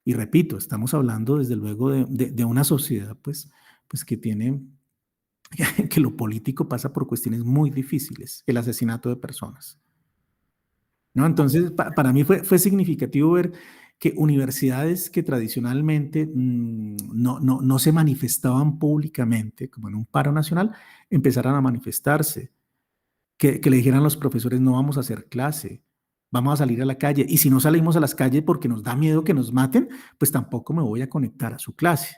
[SPEAKER 3] Y repito, estamos hablando desde luego de una sociedad, pues que tiene que lo político pasa por cuestiones muy difíciles, el asesinato de personas, ¿no? Entonces, para mí fue significativo ver que universidades que tradicionalmente no se manifestaban públicamente, como en un paro nacional, empezaran a manifestarse, que le dijeran a los profesores, no vamos a hacer clase, vamos a salir a la calle, y si no salimos a las calles porque nos da miedo que nos maten, pues tampoco me voy a conectar a su clase.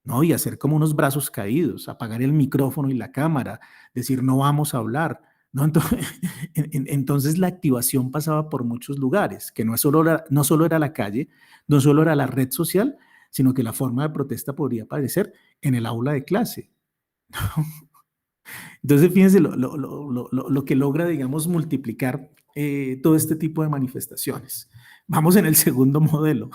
[SPEAKER 3] ¿No? Y hacer como unos brazos caídos, apagar el micrófono y la cámara, decir no vamos a hablar, ¿no? Entonces, entonces la activación pasaba por muchos lugares, que no solo era la calle, no solo era la red social, sino que la forma de protesta podría aparecer en el aula de clase. Entonces, fíjense lo que logra, digamos, multiplicar todo este tipo de manifestaciones. Vamos en el segundo modelo.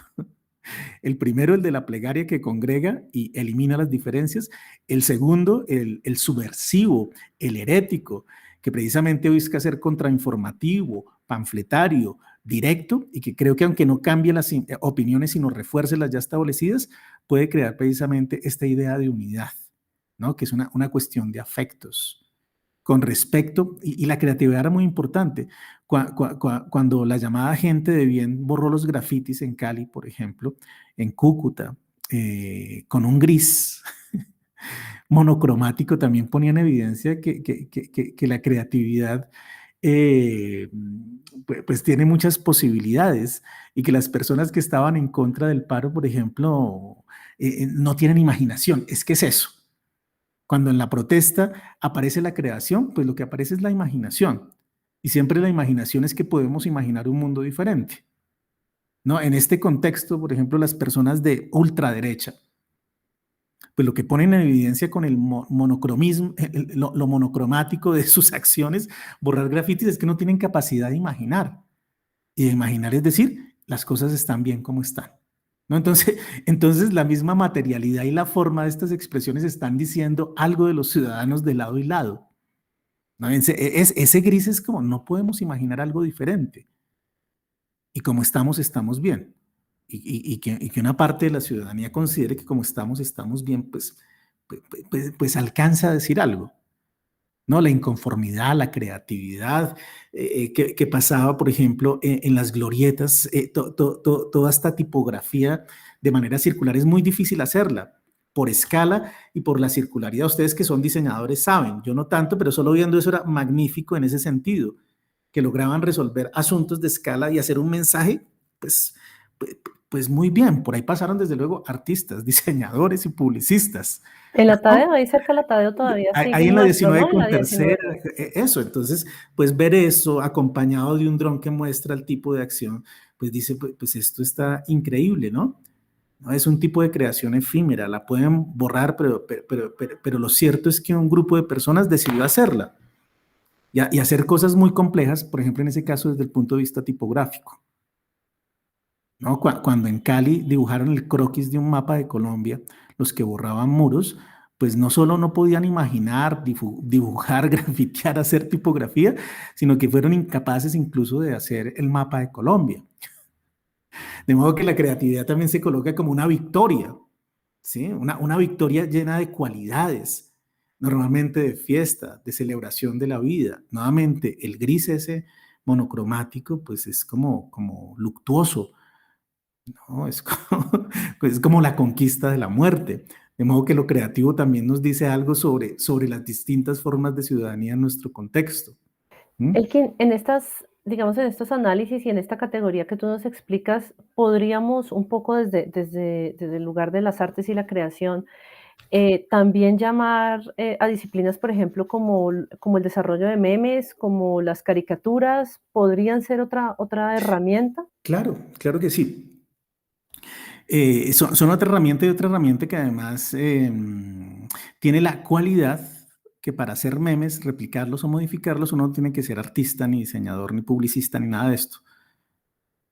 [SPEAKER 3] El primero, el de la plegaria que congrega y elimina las diferencias. El segundo, el subversivo, el herético, que precisamente busca ser contrainformativo, panfletario, directo, y que creo que aunque no cambie las opiniones, sino refuerce las ya establecidas, puede crear precisamente esta idea de unidad, ¿no? Que es una cuestión de afectos. Con respecto, y la creatividad era muy importante, cuando la llamada gente de bien borró los grafitis en Cali, por ejemplo, en Cúcuta, con un gris monocromático, también ponía en evidencia que la creatividad pues tiene muchas posibilidades y que las personas que estaban en contra del paro, por ejemplo, no tienen imaginación. Es que es eso. Cuando en la protesta aparece la creación, pues lo que aparece es la imaginación. Y siempre la imaginación es que podemos imaginar un mundo diferente, ¿no? En este contexto, por ejemplo, las personas de ultraderecha, pues lo que ponen en evidencia con el monocromismo, lo monocromático de sus acciones, borrar grafitis, es que no tienen capacidad de imaginar. Y de imaginar es decir, las cosas están bien como están, ¿no? Entonces la misma materialidad y la forma de estas expresiones están diciendo algo de los ciudadanos de lado y lado, ¿no? Ese gris es como no podemos imaginar algo diferente. Y como estamos, estamos bien. Y que una parte de la ciudadanía considere que como estamos bien, pues alcanza a decir algo, ¿no? La inconformidad, la creatividad, que pasaba, por ejemplo, en las glorietas, toda esta tipografía de manera circular es muy difícil hacerla por escala y por la circularidad. Ustedes que son diseñadores saben, yo no tanto, pero solo viendo eso era magnífico en ese sentido, que lograban resolver asuntos de escala y hacer un mensaje, pues, pues muy bien. Por ahí pasaron desde luego artistas, diseñadores y publicistas.
[SPEAKER 2] En la Tadeo, ahí cerca de la Tadeo todavía sigue
[SPEAKER 3] Ahí en la
[SPEAKER 2] muestro,
[SPEAKER 3] 19
[SPEAKER 2] ¿no? En
[SPEAKER 3] con
[SPEAKER 2] la 19.
[SPEAKER 3] tercera, eso. Entonces, pues ver eso acompañado de un dron que muestra el tipo de acción, pues dice, pues esto está increíble, ¿no? ¿No? Es un tipo de creación efímera, la pueden borrar, pero lo cierto es que un grupo de personas decidió hacerla y hacer cosas muy complejas, por ejemplo, en ese caso desde el punto de vista tipográfico, ¿no? Cuando en Cali dibujaron el croquis de un mapa de Colombia, los que borraban muros, pues no solo no podían imaginar, dibujar, grafitear, hacer tipografía, sino que fueron incapaces incluso de hacer el mapa de Colombia. De modo que la creatividad también se coloca como una victoria, ¿sí? Una victoria llena de cualidades, normalmente de fiesta, de celebración de la vida. Nuevamente, el gris ese monocromático, pues es como luctuoso, ¿no? Es como la conquista de la muerte. De modo que lo creativo también nos dice algo sobre las distintas formas de ciudadanía en nuestro contexto. ¿Mm?
[SPEAKER 2] Elkin, en estas, digamos, en estos análisis y en esta categoría que tú nos explicas, podríamos un poco desde el lugar de las artes y la creación, también llamar a disciplinas, por ejemplo, como el desarrollo de memes, como las caricaturas, ¿podrían ser otra herramienta?
[SPEAKER 3] Claro, claro que sí. Son otra herramienta y otra herramienta que además tiene la cualidad que para hacer memes, replicarlos o modificarlos, uno no tiene que ser artista, ni diseñador, ni publicista, ni nada de esto.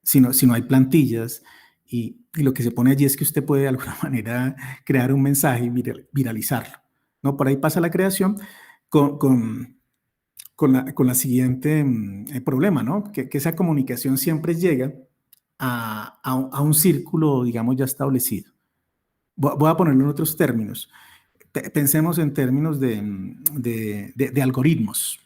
[SPEAKER 3] Si no hay plantillas y lo que se pone allí es que usted puede de alguna manera crear un mensaje y viralizarlo, ¿no? Por ahí pasa la creación con, con, con la siguiente problema, ¿no? Que esa comunicación siempre llega a un círculo, digamos, ya establecido. Voy a ponerlo en otros términos. Pensemos en términos de algoritmos,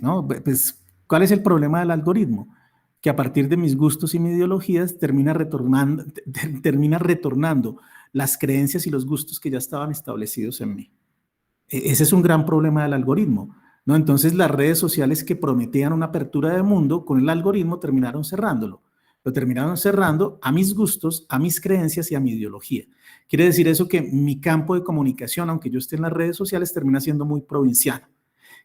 [SPEAKER 3] ¿no? Pues, ¿cuál es el problema del algoritmo? Que a partir de mis gustos y mis ideologías termina retornando las creencias y los gustos que ya estaban establecidos en mí. Ese es un gran problema del algoritmo, ¿no? Entonces las redes sociales que prometían una apertura de mundo, con el algoritmo terminaron cerrándolo. Lo terminaron cerrando a mis gustos, a mis creencias y a mi ideología. Quiere decir eso que mi campo de comunicación, aunque yo esté en las redes sociales, termina siendo muy provinciano.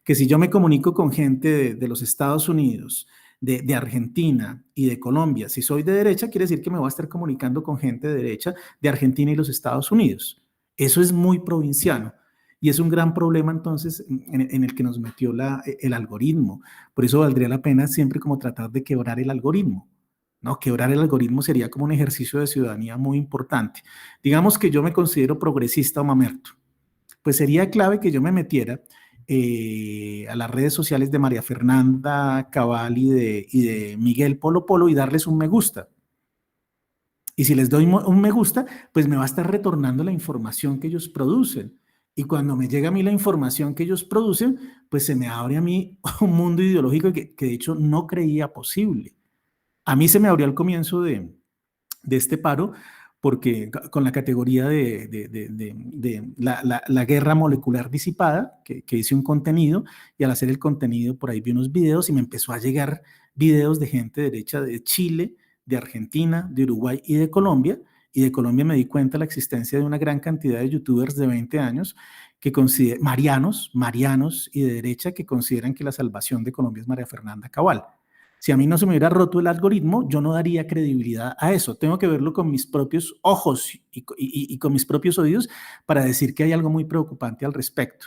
[SPEAKER 3] Que si yo me comunico con gente de los Estados Unidos, de Argentina y de Colombia, si soy de derecha, quiere decir que me voy a estar comunicando con gente de derecha de Argentina y los Estados Unidos. Eso es muy provinciano. Y es un gran problema entonces en el que nos metió el algoritmo. Por eso valdría la pena siempre como tratar de quebrar el algoritmo, ¿no? Quebrar el algoritmo sería como un ejercicio de ciudadanía muy importante. Digamos que yo me considero progresista o mamerto. Pues sería clave que yo me metiera a las redes sociales de María Fernanda Cabal y de Miguel Polo Polo y darles un me gusta. Y si les doy un me gusta, pues me va a estar retornando la información que ellos producen. Y cuando me llega a mí la información que ellos producen, pues se me abre a mí un mundo ideológico que de hecho no creía posible. A mí se me abrió al comienzo de este paro porque con la categoría de la guerra molecular disipada, que hice un contenido y al hacer el contenido por ahí vi unos videos y me empezó a llegar videos de gente derecha de Chile, de Argentina, de Uruguay y de Colombia. Y de Colombia me di cuenta de la existencia de una gran cantidad de youtubers de 20 años que marianos y de derecha que consideran que la salvación de Colombia es María Fernanda Cabal. Si a mí no se me hubiera roto el algoritmo, yo no daría credibilidad a eso. Tengo que verlo con mis propios ojos y con mis propios oídos para decir que hay algo muy preocupante al respecto.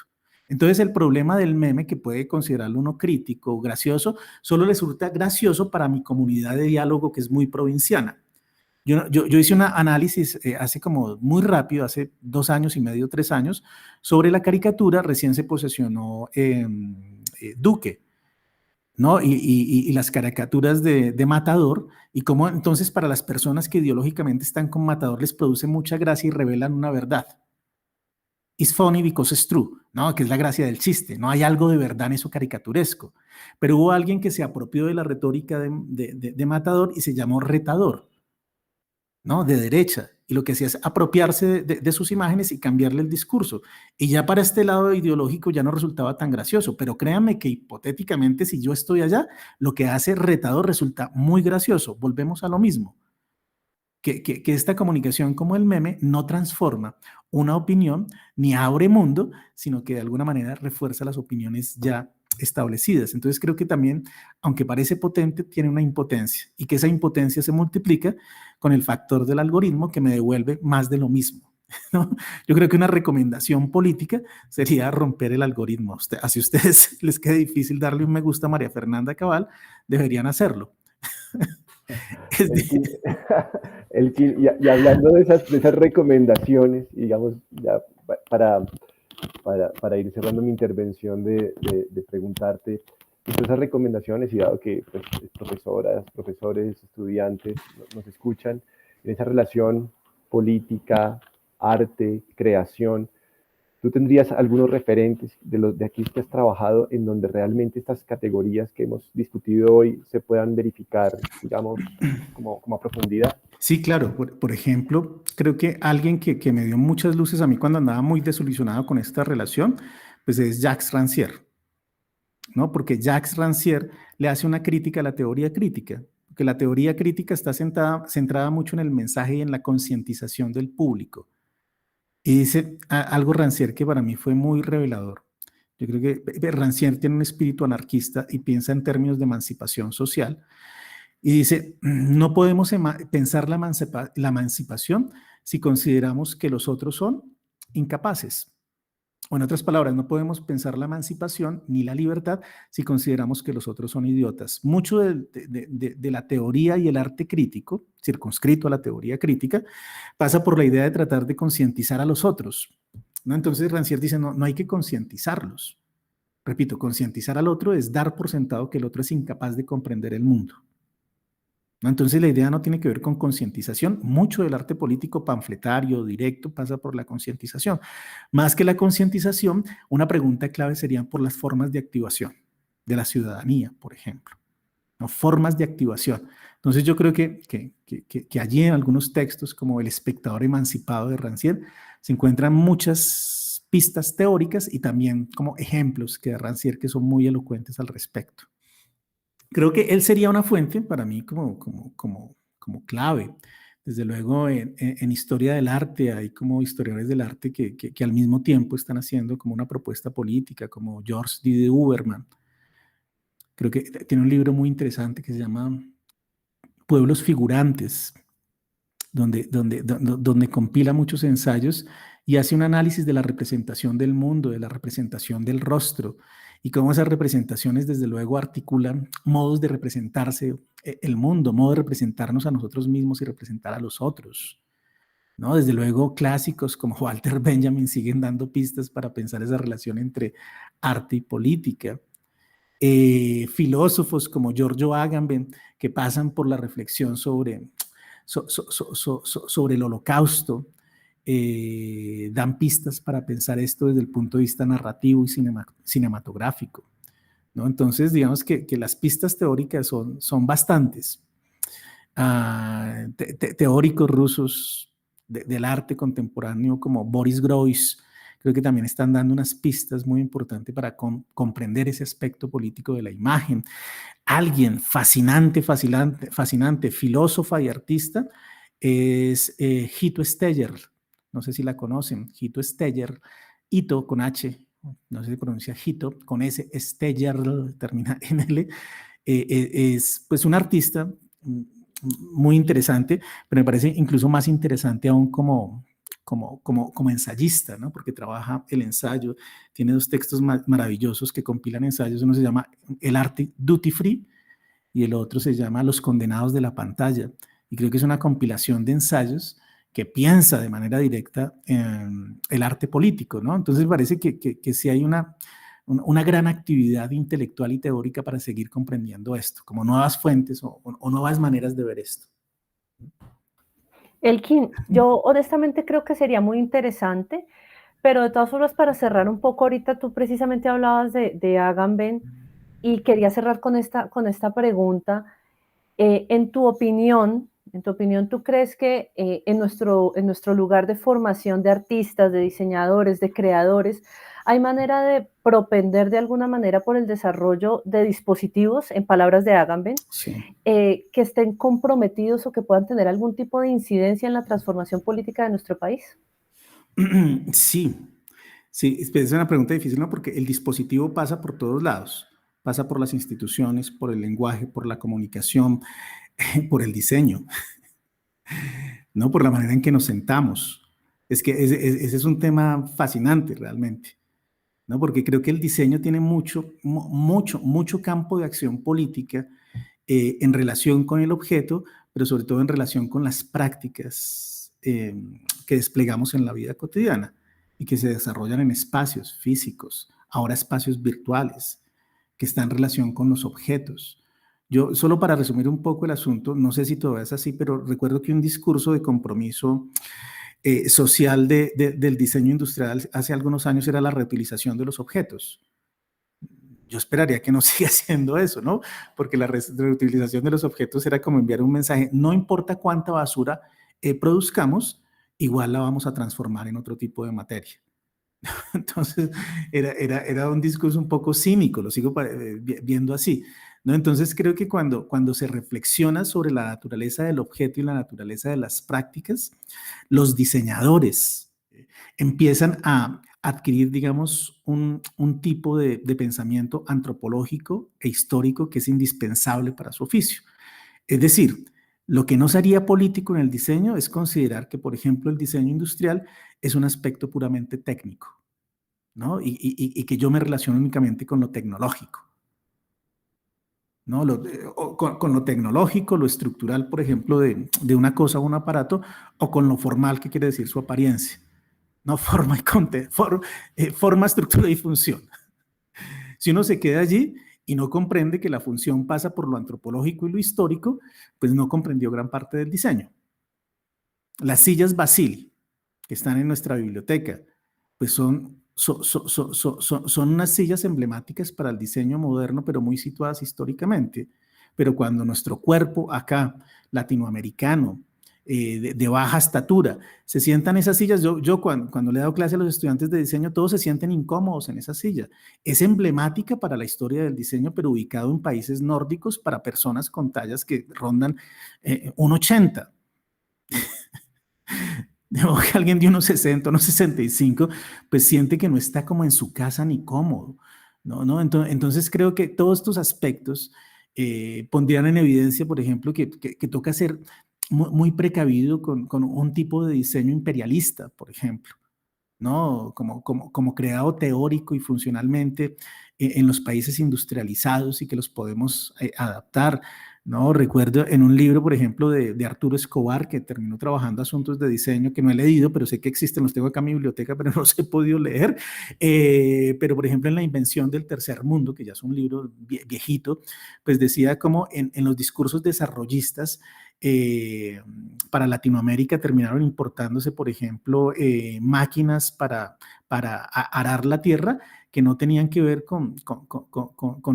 [SPEAKER 3] Entonces el problema del meme, que puede considerarlo uno crítico o gracioso, solo le resulta gracioso para mi comunidad de diálogo que es muy provinciana. Yo hice un análisis hace como muy rápido, hace 2 años y medio, 3 años, sobre la caricatura, recién se posesionó Duque, ¿no? Y las caricaturas de Matador, y cómo entonces para las personas que ideológicamente están con Matador les produce mucha gracia y revelan una verdad. It's funny because it's true, ¿no? Que es la gracia del chiste, no hay algo de verdad en eso caricaturesco. Pero hubo alguien que se apropió de la retórica de Matador y se llamó retador, ¿no? De derecha. Y lo que hacía es apropiarse de sus imágenes y cambiarle el discurso. Y ya para este lado ideológico ya no resultaba tan gracioso, pero créanme que hipotéticamente si yo estoy allá, lo que hace retador resulta muy gracioso. Volvemos a lo mismo. Que esta comunicación como el meme no transforma una opinión ni abre mundo, sino que de alguna manera refuerza las opiniones ya establecidas. Entonces creo que también, aunque parece potente, tiene una impotencia y que esa impotencia se multiplica con el factor del algoritmo que me devuelve más de lo mismo, ¿no? Yo creo que una recomendación política sería romper el algoritmo. Así a ustedes les quede difícil darle un me gusta a María Fernanda Cabal, deberían hacerlo.
[SPEAKER 4] Elkin, y hablando de esas recomendaciones, digamos, ya para ir cerrando mi intervención de preguntarte, esas recomendaciones, y dado que pues, profesoras, profesores, estudiantes nos escuchan, en esa relación política, arte, creación, ¿Tú tendrías algunos referentes de los de aquí que has trabajado en donde realmente estas categorías que hemos discutido hoy se puedan verificar, digamos, como a profundidad?
[SPEAKER 3] Sí, claro. Por ejemplo, creo que alguien que me dio muchas luces a mí cuando andaba muy desilusionado con esta relación, pues es Jacques Rancière, ¿no? Porque Jacques Rancière le hace una crítica a la teoría crítica, porque la teoría crítica está centrada mucho en el mensaje y en la concientización del público. Y dice algo Rancière que para mí fue muy revelador. Yo creo que Rancière tiene un espíritu anarquista y piensa en términos de emancipación social. Y dice, no podemos pensar la emancipación si consideramos que los otros son incapaces. O en otras palabras, no podemos pensar la emancipación ni la libertad si consideramos que los otros son idiotas. Mucho de la teoría y el arte crítico, circunscrito a la teoría crítica, pasa por la idea de tratar de concientizar a los otros, ¿no? Entonces Rancière dice, no hay que concientizarlos. Repito, concientizar al otro es dar por sentado que el otro es incapaz de comprender el mundo, ¿no? Entonces la idea no tiene que ver con concientización. Mucho del arte político panfletario, directo, pasa por la concientización. Más que la concientización, una pregunta clave serían por las formas de activación de la ciudadanía, por ejemplo, ¿no? Formas de activación. Entonces yo creo que allí en algunos textos, como El espectador emancipado de Rancière, se encuentran muchas pistas teóricas y también como ejemplos que de Rancière que son muy elocuentes al respecto. Creo que él sería una fuente para mí como clave. Desde luego en historia del arte hay como historiadores del arte que al mismo tiempo están haciendo como una propuesta política, como Georges de Uberman. Creo que tiene un libro muy interesante que se llama Pueblos Figurantes, donde compila muchos ensayos y hace un análisis de la representación del mundo, de la representación del rostro, y cómo esas representaciones desde luego articulan modos de representarse el mundo, modos de representarnos a nosotros mismos y representar a los otros, ¿no? Desde luego clásicos como Walter Benjamin siguen dando pistas para pensar esa relación entre arte y política. Filósofos como Giorgio Agamben que pasan por la reflexión sobre el holocausto, dan pistas para pensar esto desde el punto de vista narrativo y cinematográfico, ¿no? Entonces, digamos que las pistas teóricas son bastantes. Teóricos rusos del arte contemporáneo como Boris Groys, creo que también están dando unas pistas muy importantes para comprender ese aspecto político de la imagen. Alguien fascinante, filósofa y artista, es Hito Steyer. No sé si la conocen. Hito Steyer, Hito con H, no sé si se pronuncia Hito, con S, Steyer, termina en L. Es pues un artista muy interesante, pero me parece incluso más interesante aún como ensayista, ¿no? Porque trabaja el ensayo, tiene dos textos maravillosos que compilan ensayos, uno se llama El arte duty free y el otro se llama Los condenados de la pantalla, y creo que es una compilación de ensayos que piensa de manera directa en el arte político, ¿no? Entonces parece que sí hay una gran actividad intelectual y teórica para seguir comprendiendo esto, como nuevas fuentes o nuevas maneras de ver esto.
[SPEAKER 2] Elkin, yo honestamente creo que sería muy interesante, pero de todas formas, para cerrar un poco, ahorita tú precisamente hablabas de Agamben y quería cerrar con esta pregunta. En tu opinión, ¿tú crees que en nuestro lugar de formación de artistas, de diseñadores, de creadores, hay manera de propender de alguna manera por el desarrollo de dispositivos, en palabras de Agamben,
[SPEAKER 3] Sí.
[SPEAKER 2] Que estén comprometidos o que puedan tener algún tipo de incidencia en la transformación política de nuestro país?
[SPEAKER 3] Sí, es una pregunta difícil, ¿no? Porque el dispositivo pasa por todos lados, pasa por las instituciones, por el lenguaje, por la comunicación, por el diseño, ¿no? Por la manera en que nos sentamos. Es que ese es un tema fascinante realmente, ¿no? Porque creo que el diseño tiene mucho campo de acción política en relación con el objeto, pero sobre todo en relación con las prácticas que desplegamos en la vida cotidiana y que se desarrollan en espacios físicos, ahora espacios virtuales, que están en relación con los objetos. Yo, solo para resumir un poco el asunto, no sé si todavía es así, pero recuerdo que un discurso de compromiso social del diseño industrial hace algunos años era la reutilización de los objetos. Yo esperaría que no siga siendo eso, ¿no? Porque la reutilización de los objetos era como enviar un mensaje, no importa cuánta basura produzcamos, igual la vamos a transformar en otro tipo de materia. Entonces, era un discurso un poco cínico, lo sigo viendo así, ¿no? Entonces, creo que cuando se reflexiona sobre la naturaleza del objeto y la naturaleza de las prácticas, los diseñadores empiezan a adquirir, digamos, un tipo de pensamiento antropológico e histórico que es indispensable para su oficio. Es decir, lo que no sería político en el diseño es considerar que, por ejemplo, el diseño industrial es un aspecto puramente técnico, ¿no? Y que yo me relaciono únicamente con lo tecnológico, ¿no? Con lo tecnológico, lo estructural, por ejemplo, de una cosa o un aparato, o con lo formal, que quiere decir su apariencia, ¿no? Forma, estructura y función. Si uno se queda allí y no comprende que la función pasa por lo antropológico y lo histórico, pues no comprendió gran parte del diseño. Las sillas Basili, que están en nuestra biblioteca, pues son unas sillas emblemáticas para el diseño moderno, pero muy situadas históricamente. Pero cuando nuestro cuerpo acá, latinoamericano, de baja estatura, se sientan en esas sillas, yo cuando le he dado clase a los estudiantes de diseño, todos se sienten incómodos en esa silla. Es emblemática para la historia del diseño, pero ubicado en países nórdicos para personas con tallas que rondan 1,80. O que alguien de unos 60, unos 65, pues siente que no está como en su casa ni cómodo, ¿no? Entonces creo que todos estos aspectos pondrían en evidencia, por ejemplo, que toca ser muy precavido con un tipo de diseño imperialista, por ejemplo, ¿no? Como creado teórico y funcionalmente en los países industrializados y que los podemos adaptar, ¿no? Recuerdo en un libro, por ejemplo, de Arturo Escobar, que terminó trabajando asuntos de diseño que no he leído, pero sé que existen, los tengo acá en mi biblioteca, pero no los he podido leer. Pero, por ejemplo, en La invención del tercer mundo, que ya es un libro viejito, pues decía como en los discursos desarrollistas para Latinoamérica terminaron importándose, por ejemplo, máquinas para arar la tierra que no tenían que ver con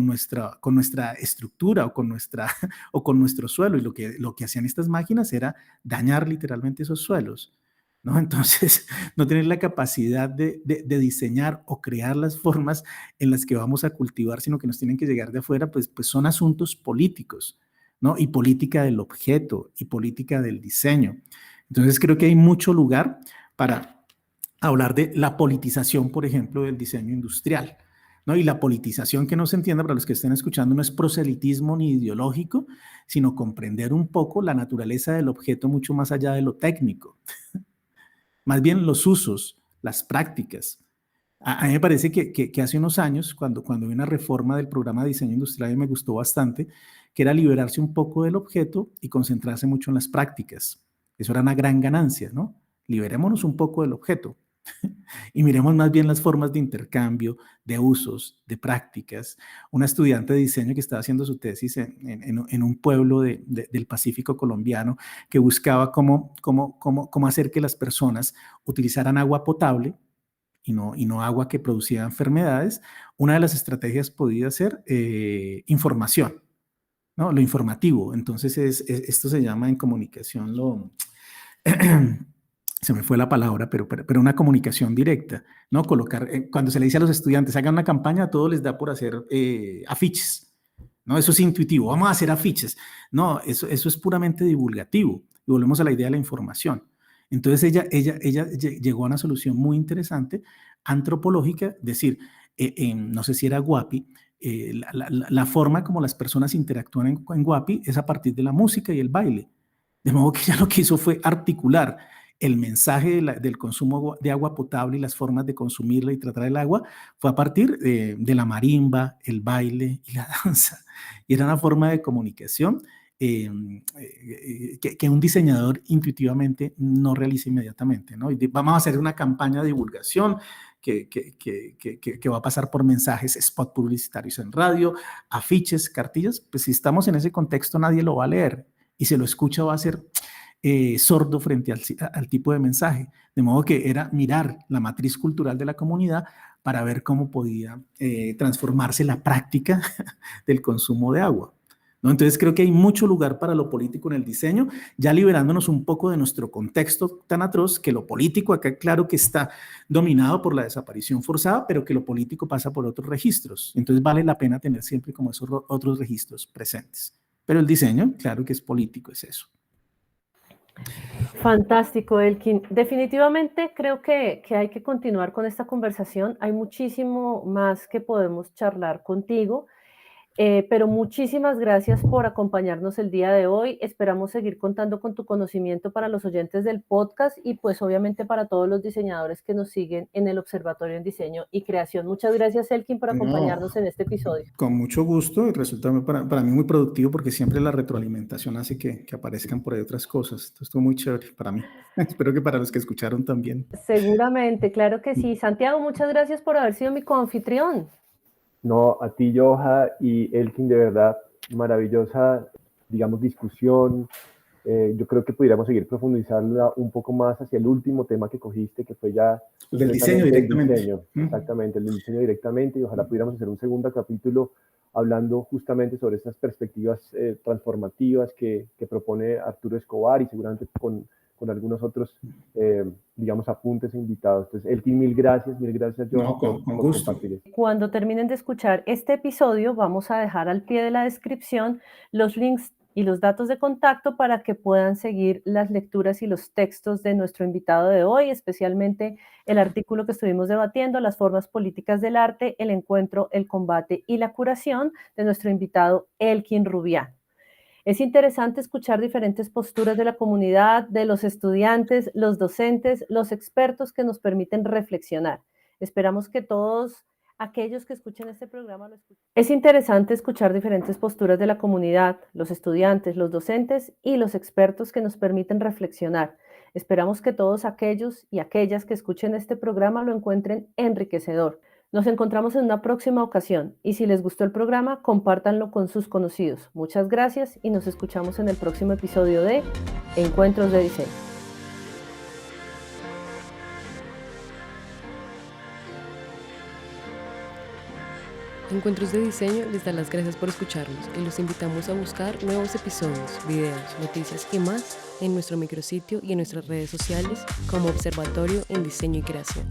[SPEAKER 3] nuestra estructura o con nuestro suelo, y lo que hacían estas máquinas era dañar literalmente esos suelos, ¿no? Entonces, no tener la capacidad de diseñar o crear las formas en las que vamos a cultivar, sino que nos tienen que llegar de afuera, pues son asuntos políticos, ¿no? Y política del objeto y política del diseño. Entonces, creo que hay mucho lugar para hablar de la politización, por ejemplo, del diseño industrial, ¿no? Y la politización, que no se entienda para los que estén escuchando, no es proselitismo ni ideológico, sino comprender un poco la naturaleza del objeto mucho más allá de lo técnico. Más bien los usos, las prácticas. A mí me parece que hace unos años, cuando hubo una reforma del programa de diseño industrial, y me gustó bastante, que era liberarse un poco del objeto y concentrarse mucho en las prácticas. Eso era una gran ganancia, ¿no? Liberémonos un poco del objeto y miremos más bien las formas de intercambio, de usos, de prácticas. Una estudiante de diseño que estaba haciendo su tesis en un pueblo del Pacífico colombiano, que buscaba cómo hacer que las personas utilizaran agua potable y no agua que producía enfermedades. Una de las estrategias podía ser información, ¿no? Lo informativo. Entonces, esto se llama en comunicación se me fue la palabra, pero una comunicación directa, ¿no? Colocar, cuando se le dice a los estudiantes, hagan una campaña, a todos les da por hacer afiches, ¿no? Eso es intuitivo, vamos a hacer afiches. No, eso es puramente divulgativo. Y volvemos a la idea de la información. Entonces ella llegó a una solución muy interesante, antropológica, decir, no sé si era Guapi, la forma como las personas interactúan en Guapi es a partir de la música y el baile. De modo que ella lo que hizo fue articular el mensaje del consumo de agua potable y las formas de consumirla y tratar el agua fue a partir de la marimba, el baile y la danza. Y era una forma de comunicación que un diseñador intuitivamente no realiza inmediatamente, ¿no? Y vamos a hacer una campaña de divulgación que va a pasar por mensajes, spot publicitarios en radio, afiches, cartillas. Pues si estamos en ese contexto nadie lo va a leer, y si lo escucha va a ser sordo frente al tipo de mensaje. De modo que era mirar la matriz cultural de la comunidad para ver cómo podía transformarse la práctica del consumo de agua, ¿no? Entonces creo que hay mucho lugar para lo político en el diseño, ya liberándonos un poco de nuestro contexto tan atroz, que lo político acá claro que está dominado por la desaparición forzada, pero que lo político pasa por otros registros. Entonces vale la pena tener siempre como esos otros registros presentes. Pero el diseño, claro que es político, es eso.
[SPEAKER 2] Fantástico, Elkin. Definitivamente creo que hay que continuar con esta conversación. Hay muchísimo más que podemos charlar contigo. Pero muchísimas gracias por acompañarnos el día de hoy. Esperamos seguir contando con tu conocimiento para los oyentes del podcast y pues obviamente para todos los diseñadores que nos siguen en el Observatorio en Diseño y Creación. Muchas gracias, Elkin, por acompañarnos en este episodio.
[SPEAKER 3] Con mucho gusto, y resulta para mí muy productivo porque siempre la retroalimentación hace que aparezcan por ahí otras cosas. Esto estuvo muy chévere para mí. Espero que para los que escucharon también.
[SPEAKER 2] Seguramente, claro que sí. Santiago, muchas gracias por haber sido mi coanfitrión.
[SPEAKER 4] No, a ti, Joha, y Elkin, de verdad, maravillosa, digamos, discusión. Yo creo que pudiéramos seguir profundizándola un poco más hacia el último tema que cogiste, que fue ya...
[SPEAKER 3] El del diseño directamente.
[SPEAKER 4] Exactamente, el del diseño directamente, y ojalá pudiéramos hacer un segundo capítulo hablando justamente sobre estas perspectivas transformativas que propone Arturo Escobar y seguramente con algunos otros, digamos, apuntes e invitados. Entonces, Elkin, mil gracias, Johan,
[SPEAKER 3] no, con gusto.
[SPEAKER 4] Compartir.
[SPEAKER 2] Cuando terminen de escuchar este episodio, vamos a dejar al pie de la descripción los links y los datos de contacto para que puedan seguir las lecturas y los textos de nuestro invitado de hoy, especialmente el artículo que estuvimos debatiendo, las formas políticas del arte, el encuentro, el combate y la curación, de nuestro invitado Elkin Rubián. Es interesante escuchar diferentes posturas de la comunidad, de los estudiantes, los docentes, los expertos que nos permiten reflexionar. Esperamos que todos aquellos que escuchen este programa lo escuchen. Es interesante escuchar diferentes posturas de la comunidad, los estudiantes, los docentes y los expertos que nos permiten reflexionar. Esperamos que todos aquellos y aquellas que escuchen este programa lo encuentren enriquecedor. Nos encontramos en una próxima ocasión y si les gustó el programa, compártanlo con sus conocidos. Muchas gracias y nos escuchamos en el próximo episodio de Encuentros de Diseño.
[SPEAKER 1] Encuentros de Diseño les da las gracias por escucharnos y los invitamos a buscar nuevos episodios, videos, noticias y más en nuestro micrositio y en nuestras redes sociales como Observatorio en Diseño y Creación.